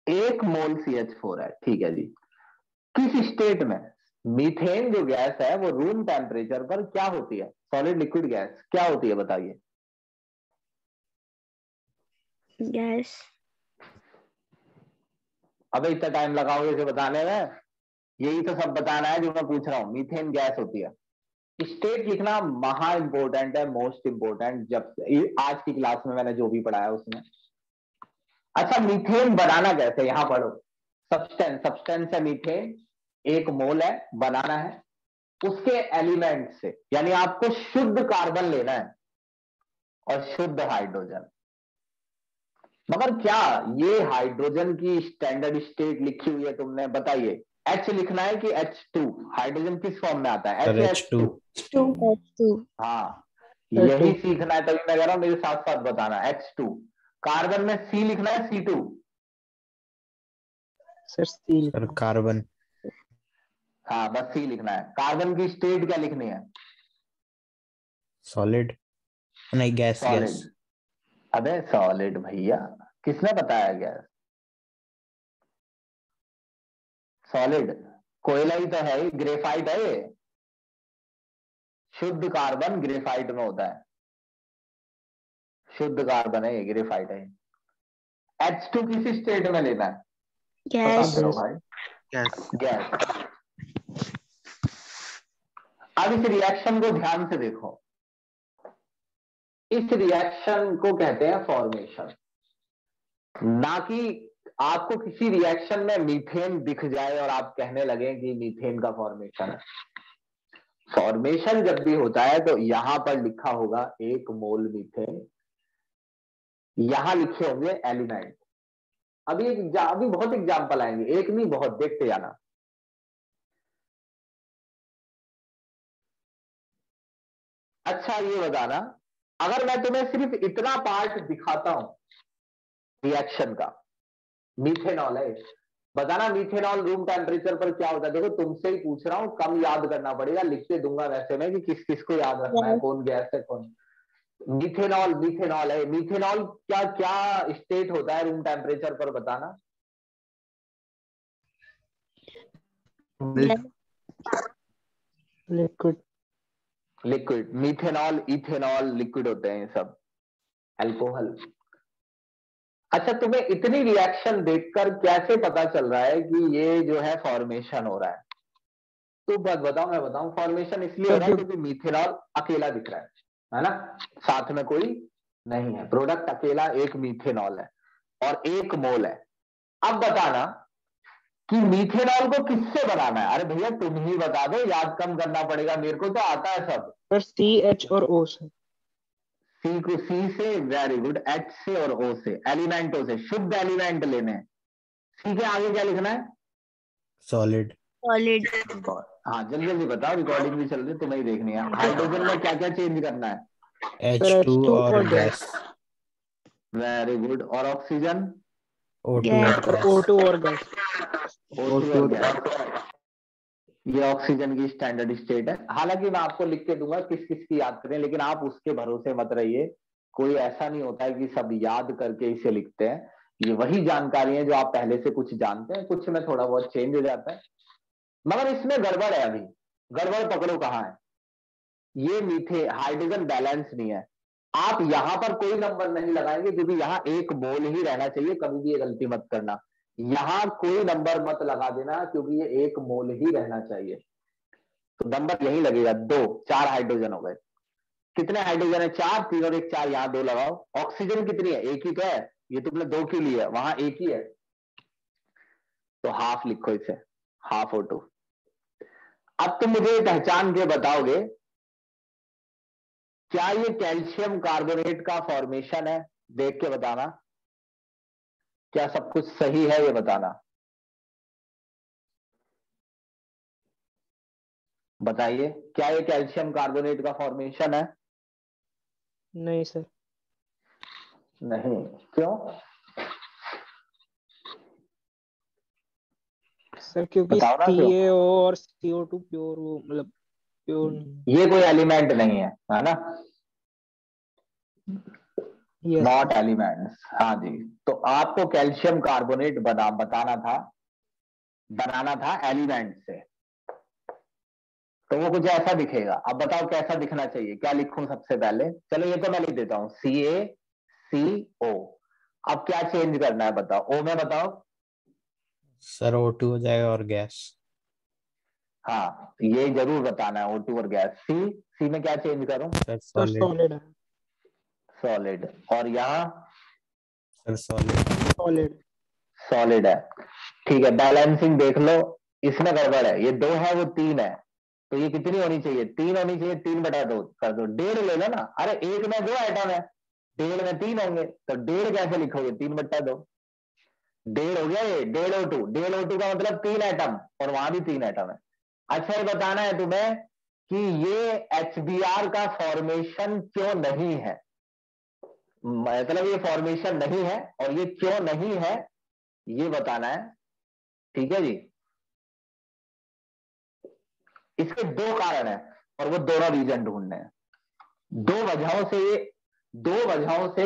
1 मोल CH4 है, ठीक है जी। किस स्टेट में मीथेन जो गैस है वो रूम टेम्परेचर पर क्या होती है? सॉलिड लिक्विड गैस क्या होती है बताइए? गैस। अबे इतना टाइम लगाओगे इसे बताने में? यही तो सब बताना है जो मैं पूछ रहा हूं। मीथेन गैस होती है। स्टेट लिखना महा इंपोर्टेंट है, मोस्ट इंपोर्टेंट, जब आज की क्लास में मैंने जो भी पढ़ाया उसमें। अच्छा, मीथेन बनाना कैसे, यहां पढ़ो। सब्सटेंस है मीथेन, 1 मोल है, बनाना है उसके एलिमेंट से, यानी आपको शुद्ध कार्बन लेना है और शुद्ध हाइड्रोजन। मगर क्या ये हाइड्रोजन की स्टैंडर्ड स्टेट लिखी हुई है तुमने? बताइए। H लिखना है कि H2? हाइड्रोजन किस फॉर्म में आता है? H2। H2। हाँ, यही सीखना है, तभी मैं कह रहा हूं मेरे साथ साथ बताना। H2। कार्बन में C लिखना है, C2? Sir carbon. हाँ, बस C लिखना है। कार्बन की स्टेट क्या लिखनी है? सॉलिड, नहीं गैस। गैस। सॉलिड। अबे सॉलिड भैया, किसने बताया गैस? सॉलिड कोयला ही तो है, ग्रेफाइट है ये। शुद्ध कार्बन ग्रेफाइट में होता है, शुद्ध कार्बन है ये, ग्रेफाइट है। H2 किस स्टेट में लेना है? पता गैस। करो भाई। गैस। अब इस रिएक्शन को ध्यान से देखो। इस रिएक्शन को कहते हैं फॉर्मेशन। ना कि आपको किसी रिएक्शन में मीथेन दिख जाए और आप कहने लगे कि मीथेन का फॉर्मेशन है। फॉर्मेशन जब भी होता है तो यहां पर लिखा होगा 1 मोल मीथेन, यहां लिखे होंगे एलिमेंट। अभी बहुत एग्जाम्पल आएंगे, एक नहीं बहुत, देखते जाना। अच्छा ये बताना, अगर मैं तुम्हें सिर्फ इतना पार्ट दिखाता हूं रिएक्शन का, मीथेनॉल है, बताना मीथेनॉल रूम टेम्परेचर पर क्या होता है? देखो तुमसे ही पूछ रहा हूं, कम याद करना पड़ेगा, लिख के दूंगा वैसे में कि किस किस को याद रखना है, कौन गैस है कौन। मीथेनॉल, मीथेनॉल है। मीथेनॉल क्या क्या स्टेट होता है रूम टेम्परेचर पर, बताना। Liquid. Liquid. Methanol, ethanol liquid होते हैं ये सब, अल्कोहल। अच्छा, तुम्हें इतनी रिएक्शन देखकर कैसे पता चल रहा है कि ये जो है फॉर्मेशन हो रहा है? तो बात बताओ, मैं बताऊं। फॉर्मेशन इसलिए हो रहा है क्योंकि मीथेनॉल अकेला दिख रहा है ना, साथ में कोई नहीं है, प्रोडक्ट अकेला एक मीथेनॉल है और 1 मोल है। अब बताना कि मीथेनॉल को किससे बनाना है? अरे भैया तुम ही बता दो, याद कम करना पड़ेगा, मेरे को तो आता है सब। सर CH और O से। सी को C से, वेरी गुड। H से और O से, एलिमेंटों से, शुद्ध एलिमेंट लेने हैं। C के आगे क्या लिखना है? सॉलिड। सॉलिड। हाँ जल्दी जल्दी बताओ, रिकॉर्डिंग भी चल रही है, तुम्हें ही देखनी है। हाइड्रोजन में क्या क्या चेंज करना है? सर H2 H2 और और गैस। Very good. और ऑक्सीजन? O2 gas. और और गैस। O2 और गैस। O2 और गैस। ये ऑक्सीजन की स्टैंडर्ड स्टेट है। हालांकि मैं आपको लिख के दूंगा किस किस की याद करें, लेकिन आप उसके भरोसे मत रहिए। कोई ऐसा नहीं होता है कि सब याद करके इसे लिखते हैं। ये वही जानकारी है जो आप पहले से कुछ जानते हैं, कुछ में थोड़ा बहुत चेंज हो जाता है। मगर इसमें गड़बड़ है। अभी गड़बड़ पकड़ो कहाँ है। ये मीथे हाइड्रोजन बैलेंस नहीं है। आप यहां पर कोई नंबर नहीं लगाएंगे क्योंकि यहाँ 1 मोल ही रहना चाहिए, कभी भी ये गलती मत करना। यहां कोई नंबर मत लगा देना क्योंकि ये 1 मोल ही रहना चाहिए। तो नंबर यही लगेगा 2, 4 हाइड्रोजन हो गए। कितने हाइड्रोजन है? 4, 3 और 1 4, यहां 2 लगाओ। ऑक्सीजन कितनी है? 1 ही तो है, ये तुमने 2 की ली है, वहां 1 ही है, तो हाफ लिखो इसे, हाफ O2। अब तुम मुझे पहचान के बताओगे क्या ये कैल्शियम कार्बोनेट का फॉर्मेशन है? देख के बताना, क्या सब कुछ सही है ये बताना। बताइए, क्या ये कैल्शियम कार्बोनेट का फॉर्मेशन है? नहीं सर। नहीं, क्यों? सर क्योंकि बताओ ना क्यों। CaO और CO2 प्योर, वो मतलब प्योर नहीं। ये कोई एलिमेंट नहीं है ना। Yes not elements. हाँ जी। तो आपको कैल्शियम कार्बोनेट बनाना था एलिमेंट से, तो वो कुछ ऐसा दिखेगा। अब बताओ कैसा दिखना चाहिए, क्या लिखूं सबसे पहले। चलो ये तो मैं लिख देता हूं, CaCO। अब क्या चेंज करना है बताओ, O में बताओ। सर O2 हो जाएगा और गैस। हाँ ये जरूर बताना है, O2 और गैस। सी में क्या चेंज करूं। Sir sir solid. सॉलिड है। सॉलिड। और यहाँ सर सॉलिड। सॉलिड। सॉलिड है। ठीक है, बैलेंसिंग देख लो, इसमें गड़बड़ है। ये 2 है वो 3 है, तो ये कितनी होनी चाहिए, 3 होनी चाहिए। 3/2 कर दो, 1.5 ले लो ना। अरे 1 में 2 आइटम है, 1.5 में 3 होंगे, तो 1.5 कैसे लिखोगे, 3/2। 1.5 हो गया, ये 1.5 O2। 1.5 O2 का मतलब 3 आइटम, और वहां भी 3 आइटम है। अच्छा ये बताना है तुम्हें कि ये HBr का फॉर्मेशन क्यों नहीं है, मतलब ये फॉर्मेशन नहीं है और ये क्यों नहीं है, ये बताना है। ठीक है जी। इसके 2 कारण है और वो दोनों रीजन ढूंढने हैं। 2 वजहों से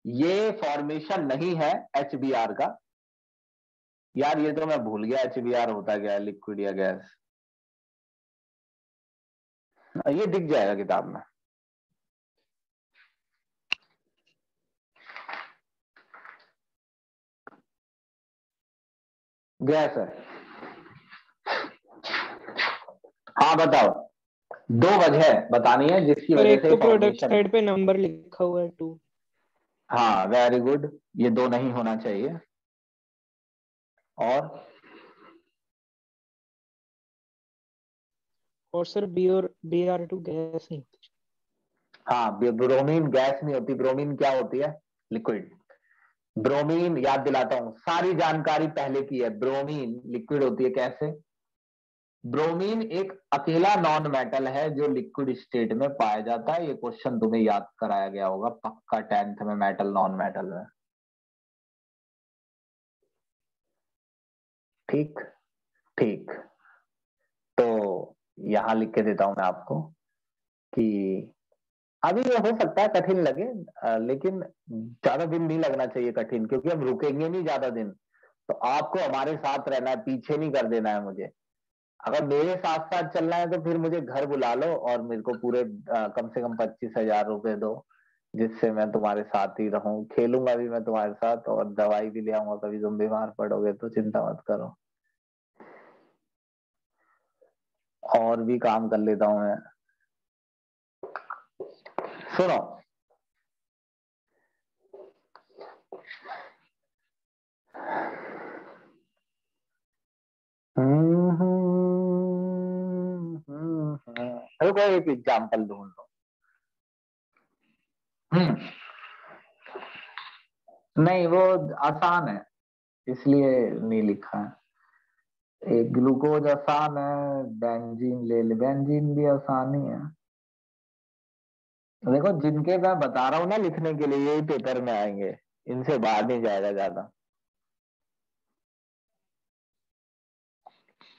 ये फॉर्मेशन नहीं है HBr का। यार ये तो मैं भूल गया HBr होता क्या है, लिक्विड या गैस। ये दिख जाएगा किताब में। गैस है। हाँ बताओ, 2 वजह बतानी है जिसकी सर वजह एक से तो प्रोडक्ट फॉर्मेशन। साइड पे नंबर लिखा हुआ है 2। हाँ वेरी गुड, ये 2 नहीं होना चाहिए। और सर Br2 गैस नहीं होती। हाँ ब्रोमीन गैस नहीं होती, ब्रोमीन क्या होती है, लिक्विड। ब्रोमीन याद दिलाता हूं, सारी जानकारी पहले की है। ब्रोमीन लिक्विड होती है कैसे। ब्रोमीन एक अकेला नॉन मेटल है जो लिक्विड स्टेट में पाया जाता है। ये क्वेश्चन तुम्हें याद कराया गया होगा पक्का 10th में, मेटल नॉन मेटल में। ठीक ठीक। तो यहां लिख के देता हूं मैं आपको कि अभी ये हो सकता है कठिन लगे, लेकिन ज्यादा दिन नहीं लगना चाहिए कठिन, क्योंकि हम रुकेंगे नहीं ज्यादा दिन। तो आपको हमारे साथ रहना है, पीछे नहीं कर देना है मुझे। अगर मेरे साथ साथ चलना है तो फिर मुझे घर बुला लो और मेरे को पूरे कम से कम 25,000 रुपए दो, जिससे मैं तुम्हारे साथ ही रहूं। खेलूंगा भी मैं तुम्हारे साथ और दवाई भी ले आऊंगा, कभी तुम बीमार पड़ोगे तो चिंता मत करो। और भी काम कर लेता हूं मैं। सुनो, रुको एक एग्जाम्पल ढूंढ लो। नहीं वो आसान है, इसलिए नहीं लिखा है। एक ग्लूकोज आसान है, बेंजीन ले ले, बेंजीन भी आसान ही है। देखो जिनके मैं बता रहा हूँ ना लिखने के लिए, यही पेपर में आएंगे, इनसे बाहर नहीं जाएगा ज्यादा।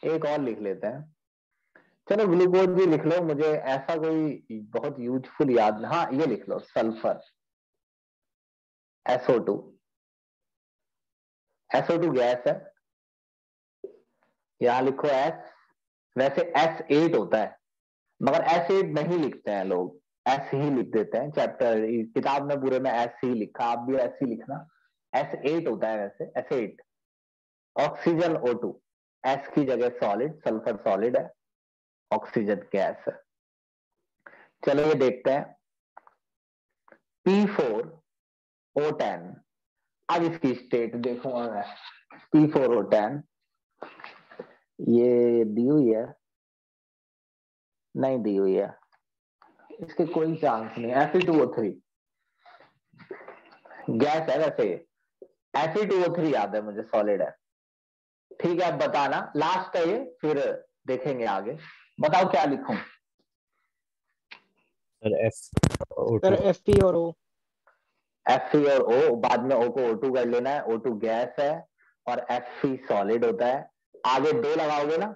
एक और लिख लेते हैं, चलो ग्लूकोज भी लिख लो। मुझे ऐसा कोई बहुत यूजफुल याद, हाँ ये लिख लो, सल्फर SO2। SO2 गैस है, यहां लिखो S। वैसे S8 होता है, मगर S8 नहीं लिखते हैं लोग, S ही लिख देते हैं। चैप्टर किताब में पूरे में S ही लिखा, आप भी S ही लिखना। S8 होता है वैसे, S8 ऑक्सीजन O2। S की जगह सॉलिड, सल्फर सॉलिड है, ऑक्सीजन गैस है। चलो ये देखते हैं, P4O10। अब इसकी स्टेट देखूंगा मैं। P4O10 ये दी हुई है, नहीं दी हुई है, इसके कोई चांस नहीं। Fe2O3 गैस है वैसे, Fe2O3 याद है मुझे, सॉलिड है। ठीक है अब बताना, लास्ट है ये, फिर देखेंगे आगे। बताओ क्या लिखूं। Sir sir FO2। Fe और O। Fe और O, बाद में O को O2 कर लेना है। O2 गैस है और Fe सॉलिड होता है। आगे 2 लगाओगे ना,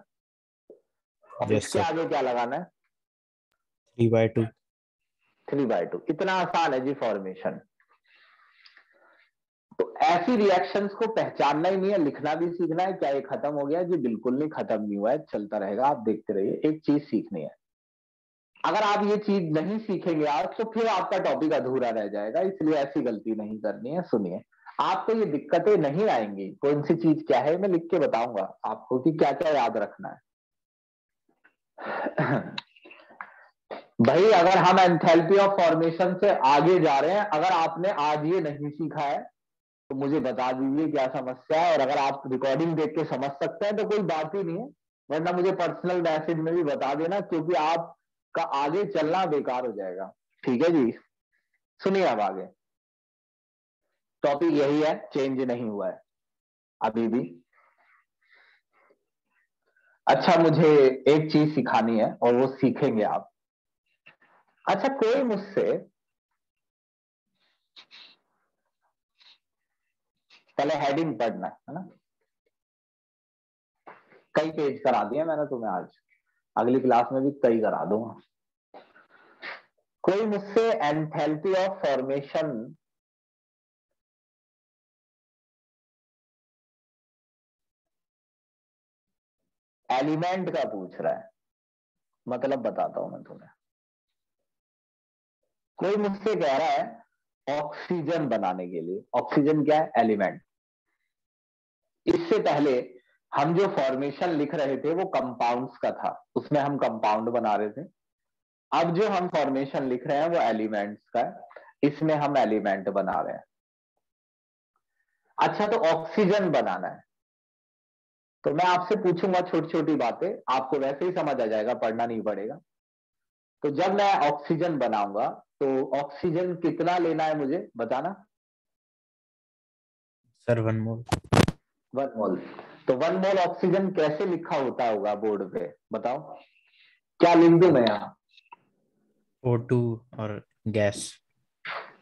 और यस इसके सर। आगे क्या लगाना है? 3/2। 3/2। इतना आसान है जी फॉर्मेशन। तो ऐसी रिएक्शंस को पहचानना ही नहीं है, लिखना भी सीखना है। क्या ये खत्म हो गया? जी बिल्कुल नहीं, खत्म नहीं हुआ है, चलता रहेगा, आप देखते रहिए। एक चीज सीखनी है, अगर आप ये चीज नहीं सीखेंगे आज, तो फिर आपका टॉपिक अधूरा रह जाएगा। इसलिए ऐसी गलती नहीं करनी है। सुनिए, आपको ये दिक्कतें नहीं आएंगी। कौन सी चीज क्या है, मैं लिख के बताऊंगा आपको कि क्या क्या याद रखना है। भाई अगर हम एंथैल्पी ऑफ फॉर्मेशन से आगे जा रहे हैं, अगर आपने आज ये नहीं सीखा है तो मुझे बता दीजिए क्या समस्या है। और अगर आप रिकॉर्डिंग देख के समझ सकते हैं तो कोई बात ही नहीं है, वरना मुझे पर्सनल मैसेज में भी बता देना, क्योंकि आपका आगे चलना बेकार हो जाएगा। ठीक है जी, सुनिए अब आगे। टॉपिक यही है, चेंज नहीं हुआ है अभी भी। अच्छा, मुझे एक चीज सिखानी है और वो सीखेंगे आप। अच्छा, कोई मुझसे पहले हेडिंग पढ़ना है ना। कई पेज करा दिए मैंने तुम्हें आज, अगली क्लास में भी कई करा दूंगा। कोई मुझसे एंथैल्पी ऑफ फॉर्मेशन एलिमेंट का पूछ रहा है, मतलब बताता हूं मैं तुम्हें। कोई मुझसे कह रहा है ऑक्सीजन बनाने के लिए, ऑक्सीजन क्या है? एलिमेंट। इससे पहले हम जो फॉर्मेशन लिख रहे थे वो कंपाउंड्स का था, उसमें हम कंपाउंड बना रहे थे। अब जो हम फॉर्मेशन लिख रहे हैं वो एलिमेंट्स का है, इसमें हम एलिमेंट बना रहे हैं। अच्छा, तो ऑक्सीजन बनाना है तो मैं आपसे पूछूंगा छोटी छोटी बातें, आपको वैसे ही समझ आ जाएगा, पढ़ना नहीं पड़ेगा। तो जब मैं ऑक्सीजन बनाऊंगा तो ऑक्सीजन कितना लेना है मुझे बताना। सर 1 मोल। 1 मोल। तो 1 मोल ऑक्सीजन कैसे लिखा होता होगा बोर्ड पे, बताओ। क्या लिख दूं मैं यहाँ? O2 और गैस।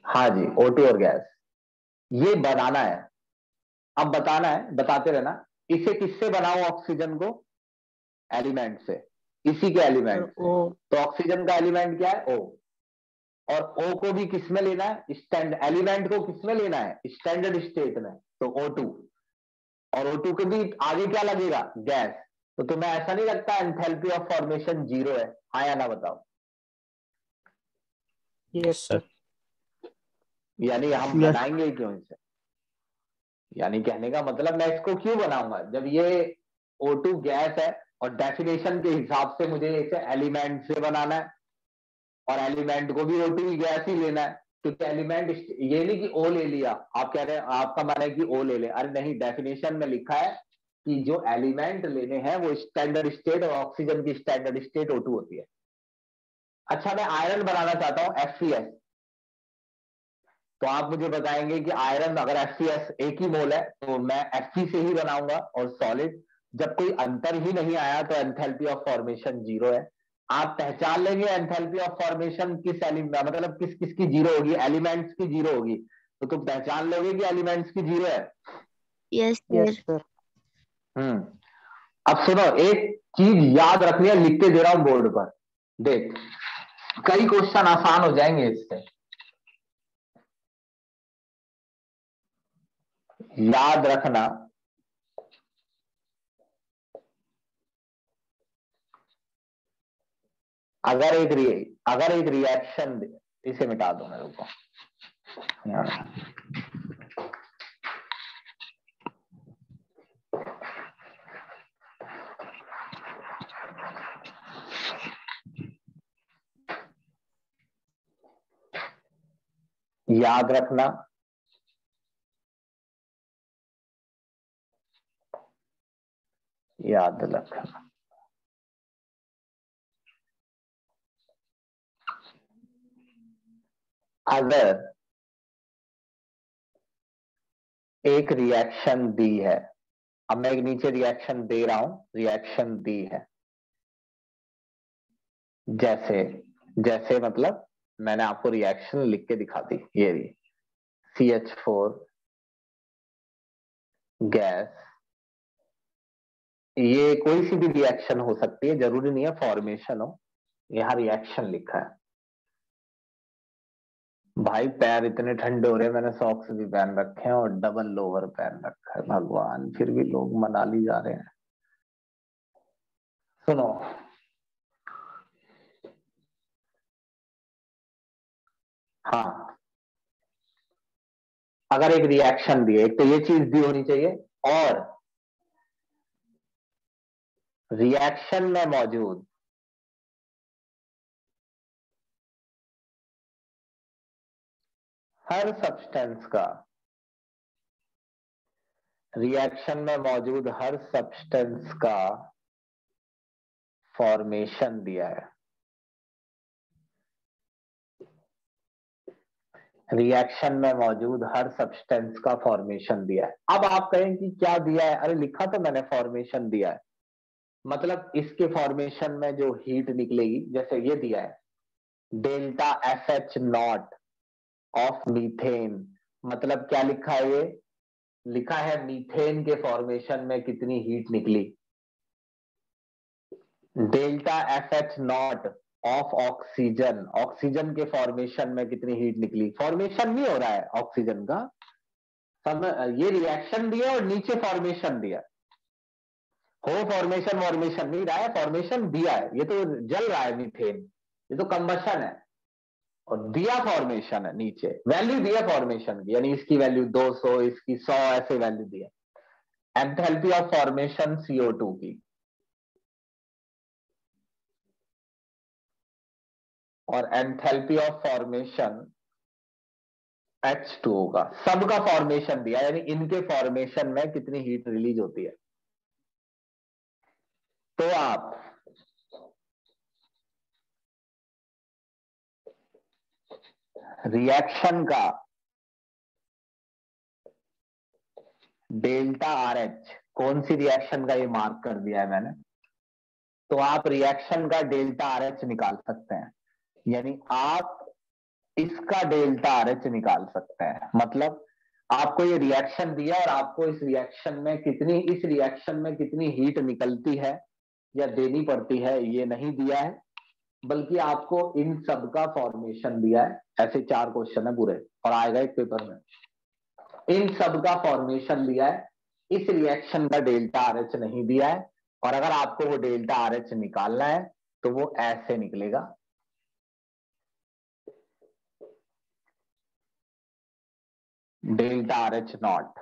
हाँ जी, O2 और गैस। ये बनाना है, अब बताना है, बताते रहना। इसे किससे बनाऊं ऑक्सीजन को? एलिमेंट से, इसी के सर एलिमेंट से। ओ तो ऑक्सीजन का एलिमेंट क्या है? O। और O को भी किसमें लेना है? स्टैंड एलिमेंट को किसमें लेना है? स्टैंडर्ड स्टेट में, तो O2। और O2 के भी आगे क्या लगेगा? गैस। तो तुम्हें ऐसा नहीं लगता एंथैल्पी ऑफ फॉर्मेशन 0 है? हाँ या ना बताओ। Yes sir. सर। यानी हम यस बनाएंगे क्यों इसे? यानी कहने का मतलब मैं इसको क्यों बनाऊंगा जब ये O2 गैस है, और डेफिनेशन के हिसाब से मुझे इसे एलिमेंट से बनाना है, और एलिमेंट को भी O2 गैस ही लेना है। क्योंकि एलिमेंट ये नहीं कि O ले लिया, आप कह रहे हैं आपका माना है कि O ले ले, अरे नहीं, डेफिनेशन में लिखा है कि जो एलिमेंट लेने हैं वो स्टैंडर्ड स्टेट, और ऑक्सीजन की स्टैंडर्ड स्टेट O2 होती है। अच्छा, मैं आयरन बनाना चाहता हूं FeS, तो आप मुझे बताएंगे कि आयरन अगर FeS 1 ही मोल है तो मैं Fe से ही बनाऊंगा और सॉलिड। जब कोई अंतर ही नहीं आया तो एंथैल्पी ऑफ फॉर्मेशन 0 है। आप पहचान लेंगे एंथैल्पी ऑफ फॉर्मेशन किस एलिमेंट, मतलब किस किस की 0 होगी? एलिमेंट्स की 0 होगी। तो तुम पहचान लोगे कि एलिमेंट्स की 0 है। Yes yes sir. सर। हम्म। अब सुनो, एक चीज याद रखनी है, लिख के दे रहा हूं बोर्ड पर, देख। कई क्वेश्चन आसान हो जाएंगे इससे, याद रखना। अगर एक रिएक्शन, इसे मिटा दो मेरे को। याद रखना, याद रखना, अगर एक रिएक्शन दी है, अब मैं एक नीचे रिएक्शन दे रहा हूं, रिएक्शन दी है, जैसे जैसे मतलब मैंने आपको रिएक्शन लिख के दिखा दी, ये रही CH4 गैस ये कोई सी भी रिएक्शन हो सकती है, जरूरी नहीं है फॉर्मेशन हो। यहाँ रिएक्शन लिखा है। भाई पैर इतने ठंडे हो रहे हैं, मैंने सॉक्स भी पहन रखे हैं और डबल लोवर पहन रखा है। भगवान, फिर भी लोग मनाली जा रहे हैं। सुनो, हाँ, अगर एक रिएक्शन दी है, एक तो ये चीज दी होनी चाहिए, और रिएक्शन में मौजूद हर सब्सटेंस का, रिएक्शन में मौजूद हर सब्सटेंस का फॉर्मेशन दिया है। रिएक्शन में मौजूद हर सब्सटेंस का फॉर्मेशन दिया है। अब आप कहें कि क्या दिया है? अरे लिखा तो मैंने फॉर्मेशन दिया है, मतलब इसके फॉर्मेशन में जो हीट निकलेगी, जैसे ये दिया है delta FH not of methane, मतलब क्या लिखा है? ये लिखा है मीथेन के फॉर्मेशन में कितनी हीट निकली। Delta FH not of oxygen, oxygen के फॉर्मेशन में कितनी हीट निकली। फॉर्मेशन नहीं हो रहा है ऑक्सीजन का, ये रिएक्शन दिया और नीचे फॉर्मेशन दिया हो। फॉर्मेशन नहीं रहा है, फॉर्मेशन दिया है। ये तो जल रहा है मीथेन, ये तो कंबशन है, और दिया फॉर्मेशन है। नीचे वैल्यू दिया फॉर्मेशन की, यानी इसकी वैल्यू 200, इसकी 100, ऐसे वैल्यू दिया। एंथैल्पी ऑफ फॉर्मेशन CO2 की, और एंथैल्पी ऑफ फॉर्मेशन H2O का। सबका फॉर्मेशन दिया, यानी इनके फॉर्मेशन में कितनी हीट रिलीज होती है। तो आप रिएक्शन का डेल्टा RH, कौन सी रिएक्शन का ये मार्क कर दिया है मैंने, तो आप रिएक्शन का डेल्टा RH निकाल सकते हैं। यानी आप इसका डेल्टा RH निकाल सकते हैं। मतलब आपको ये रिएक्शन दिया और आपको इस रिएक्शन में कितनी हीट निकलती है या देनी पड़ती है, ये नहीं दिया है, बल्कि आपको इन सब का फॉर्मेशन दिया है। ऐसे 4 क्वेश्चन है पूरे, और आएगा एक पेपर में। इन सब का फॉर्मेशन दिया है, इस रिएक्शन का डेल्टा RH नहीं दिया है, और अगर आपको वो डेल्टा RH निकालना है तो वो ऐसे निकलेगा। Delta RH not,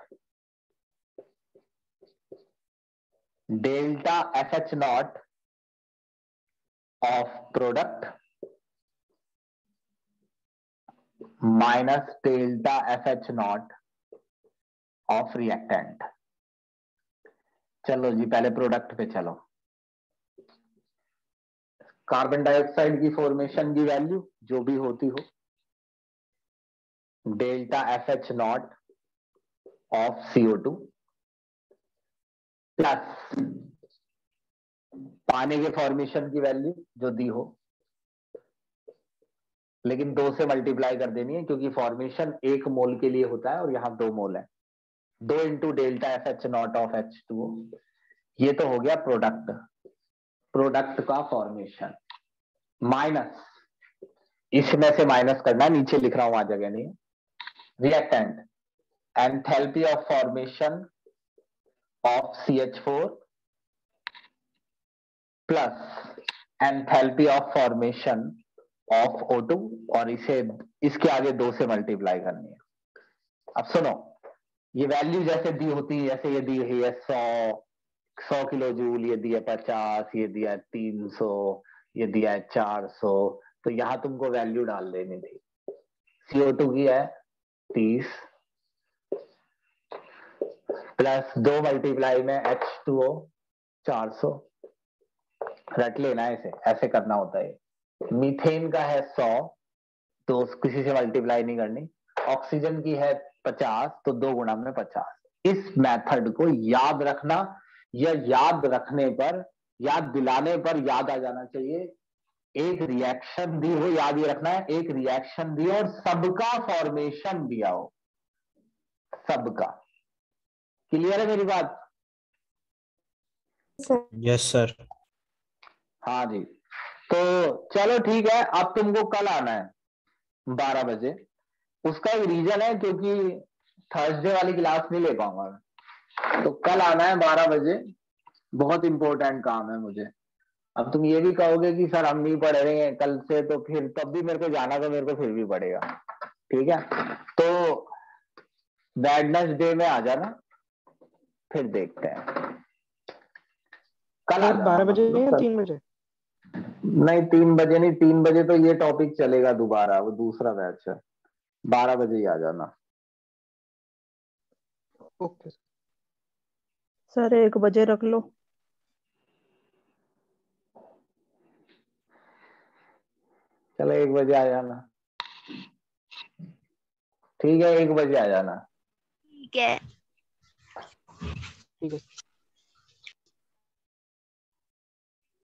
delta FH not of product minus delta FH not of reactant. चलो जी, पहले प्रोडक्ट पे चलो। कार्बन डाइऑक्साइड की फॉर्मेशन की वैल्यू जो भी होती हो, delta FH not of CO2 plus पानी के फॉर्मेशन की वैल्यू जो दी हो, लेकिन 2 से मल्टीप्लाई कर देनी है, क्योंकि फॉर्मेशन 1 मोल के लिए होता है और यहां 2 मोल है। 2 into delta FH not of H2O। ये तो हो गया प्रोडक्ट, प्रोडक्ट का फॉर्मेशन, माइनस, इसमें से माइनस करना, नीचे लिख रहा हूं, वहां जगह नहीं है। Reactant, enthalpy of formation of CH4 plus enthalpy of formation of O2, और इसे इसके आगे 2 से मल्टीप्लाई करनी है। अब सुनो, ये वैल्यू जैसे दी होती है, जैसे ये दी है 100 किलो जूल, ये दिया 50, ये दिया 300, ये दिया है 400, तो यहां तुमको वैल्यू डाल देनी थी। CO2 की है 30 प्लस 2 मल्टीप्लाई में H2O 400, रट लेना है इसे, ऐसे करना होता है। मीथेन का है 100, तो किसी से मल्टीप्लाई नहीं करनी। ऑक्सीजन की है 50, तो 2 गुणा में 50। इस मेथड को याद रखना, या याद रखने पर, याद दिलाने पर याद आ जाना चाहिए। एक रिएक्शन दी हो, याद ये रखना है, एक रिएक्शन दी और सबका फॉर्मेशन दिया हो, सबका। क्लियर है मेरी बात? Yes sir. हाँ जी, तो चलो ठीक है, अब तुमको कल आना है 12 बजे। उसका एक रीजन है क्योंकि थर्सडे वाली क्लास नहीं ले पाऊंगा मैं, तो कल आना है 12 बजे। बहुत इंपॉर्टेंट काम है मुझे। अब तुम ये भी कहोगे कि सर हम नहीं पढ़ रहे हैं कल से, तो फिर तब भी मेरे को जाना, तो मेरे को फिर भी पड़ेगा। ठीक है, तो वेडनेसडे में आ जाना, फिर देखते हैं। कल आ सर जाना 12 बजे मतलब या सर। 3 बजे? नहीं 3 बजे नहीं, 3 बजे तो ये टॉपिक चलेगा दोबारा, वो दूसरा बैच है। 12 बजे ही आ जाना। ओके सर 1 बजे रख लो। चलो 1 बजे आ जाना। ठीक है, 1 बजे आ जाना। ठीक है। ठीक है।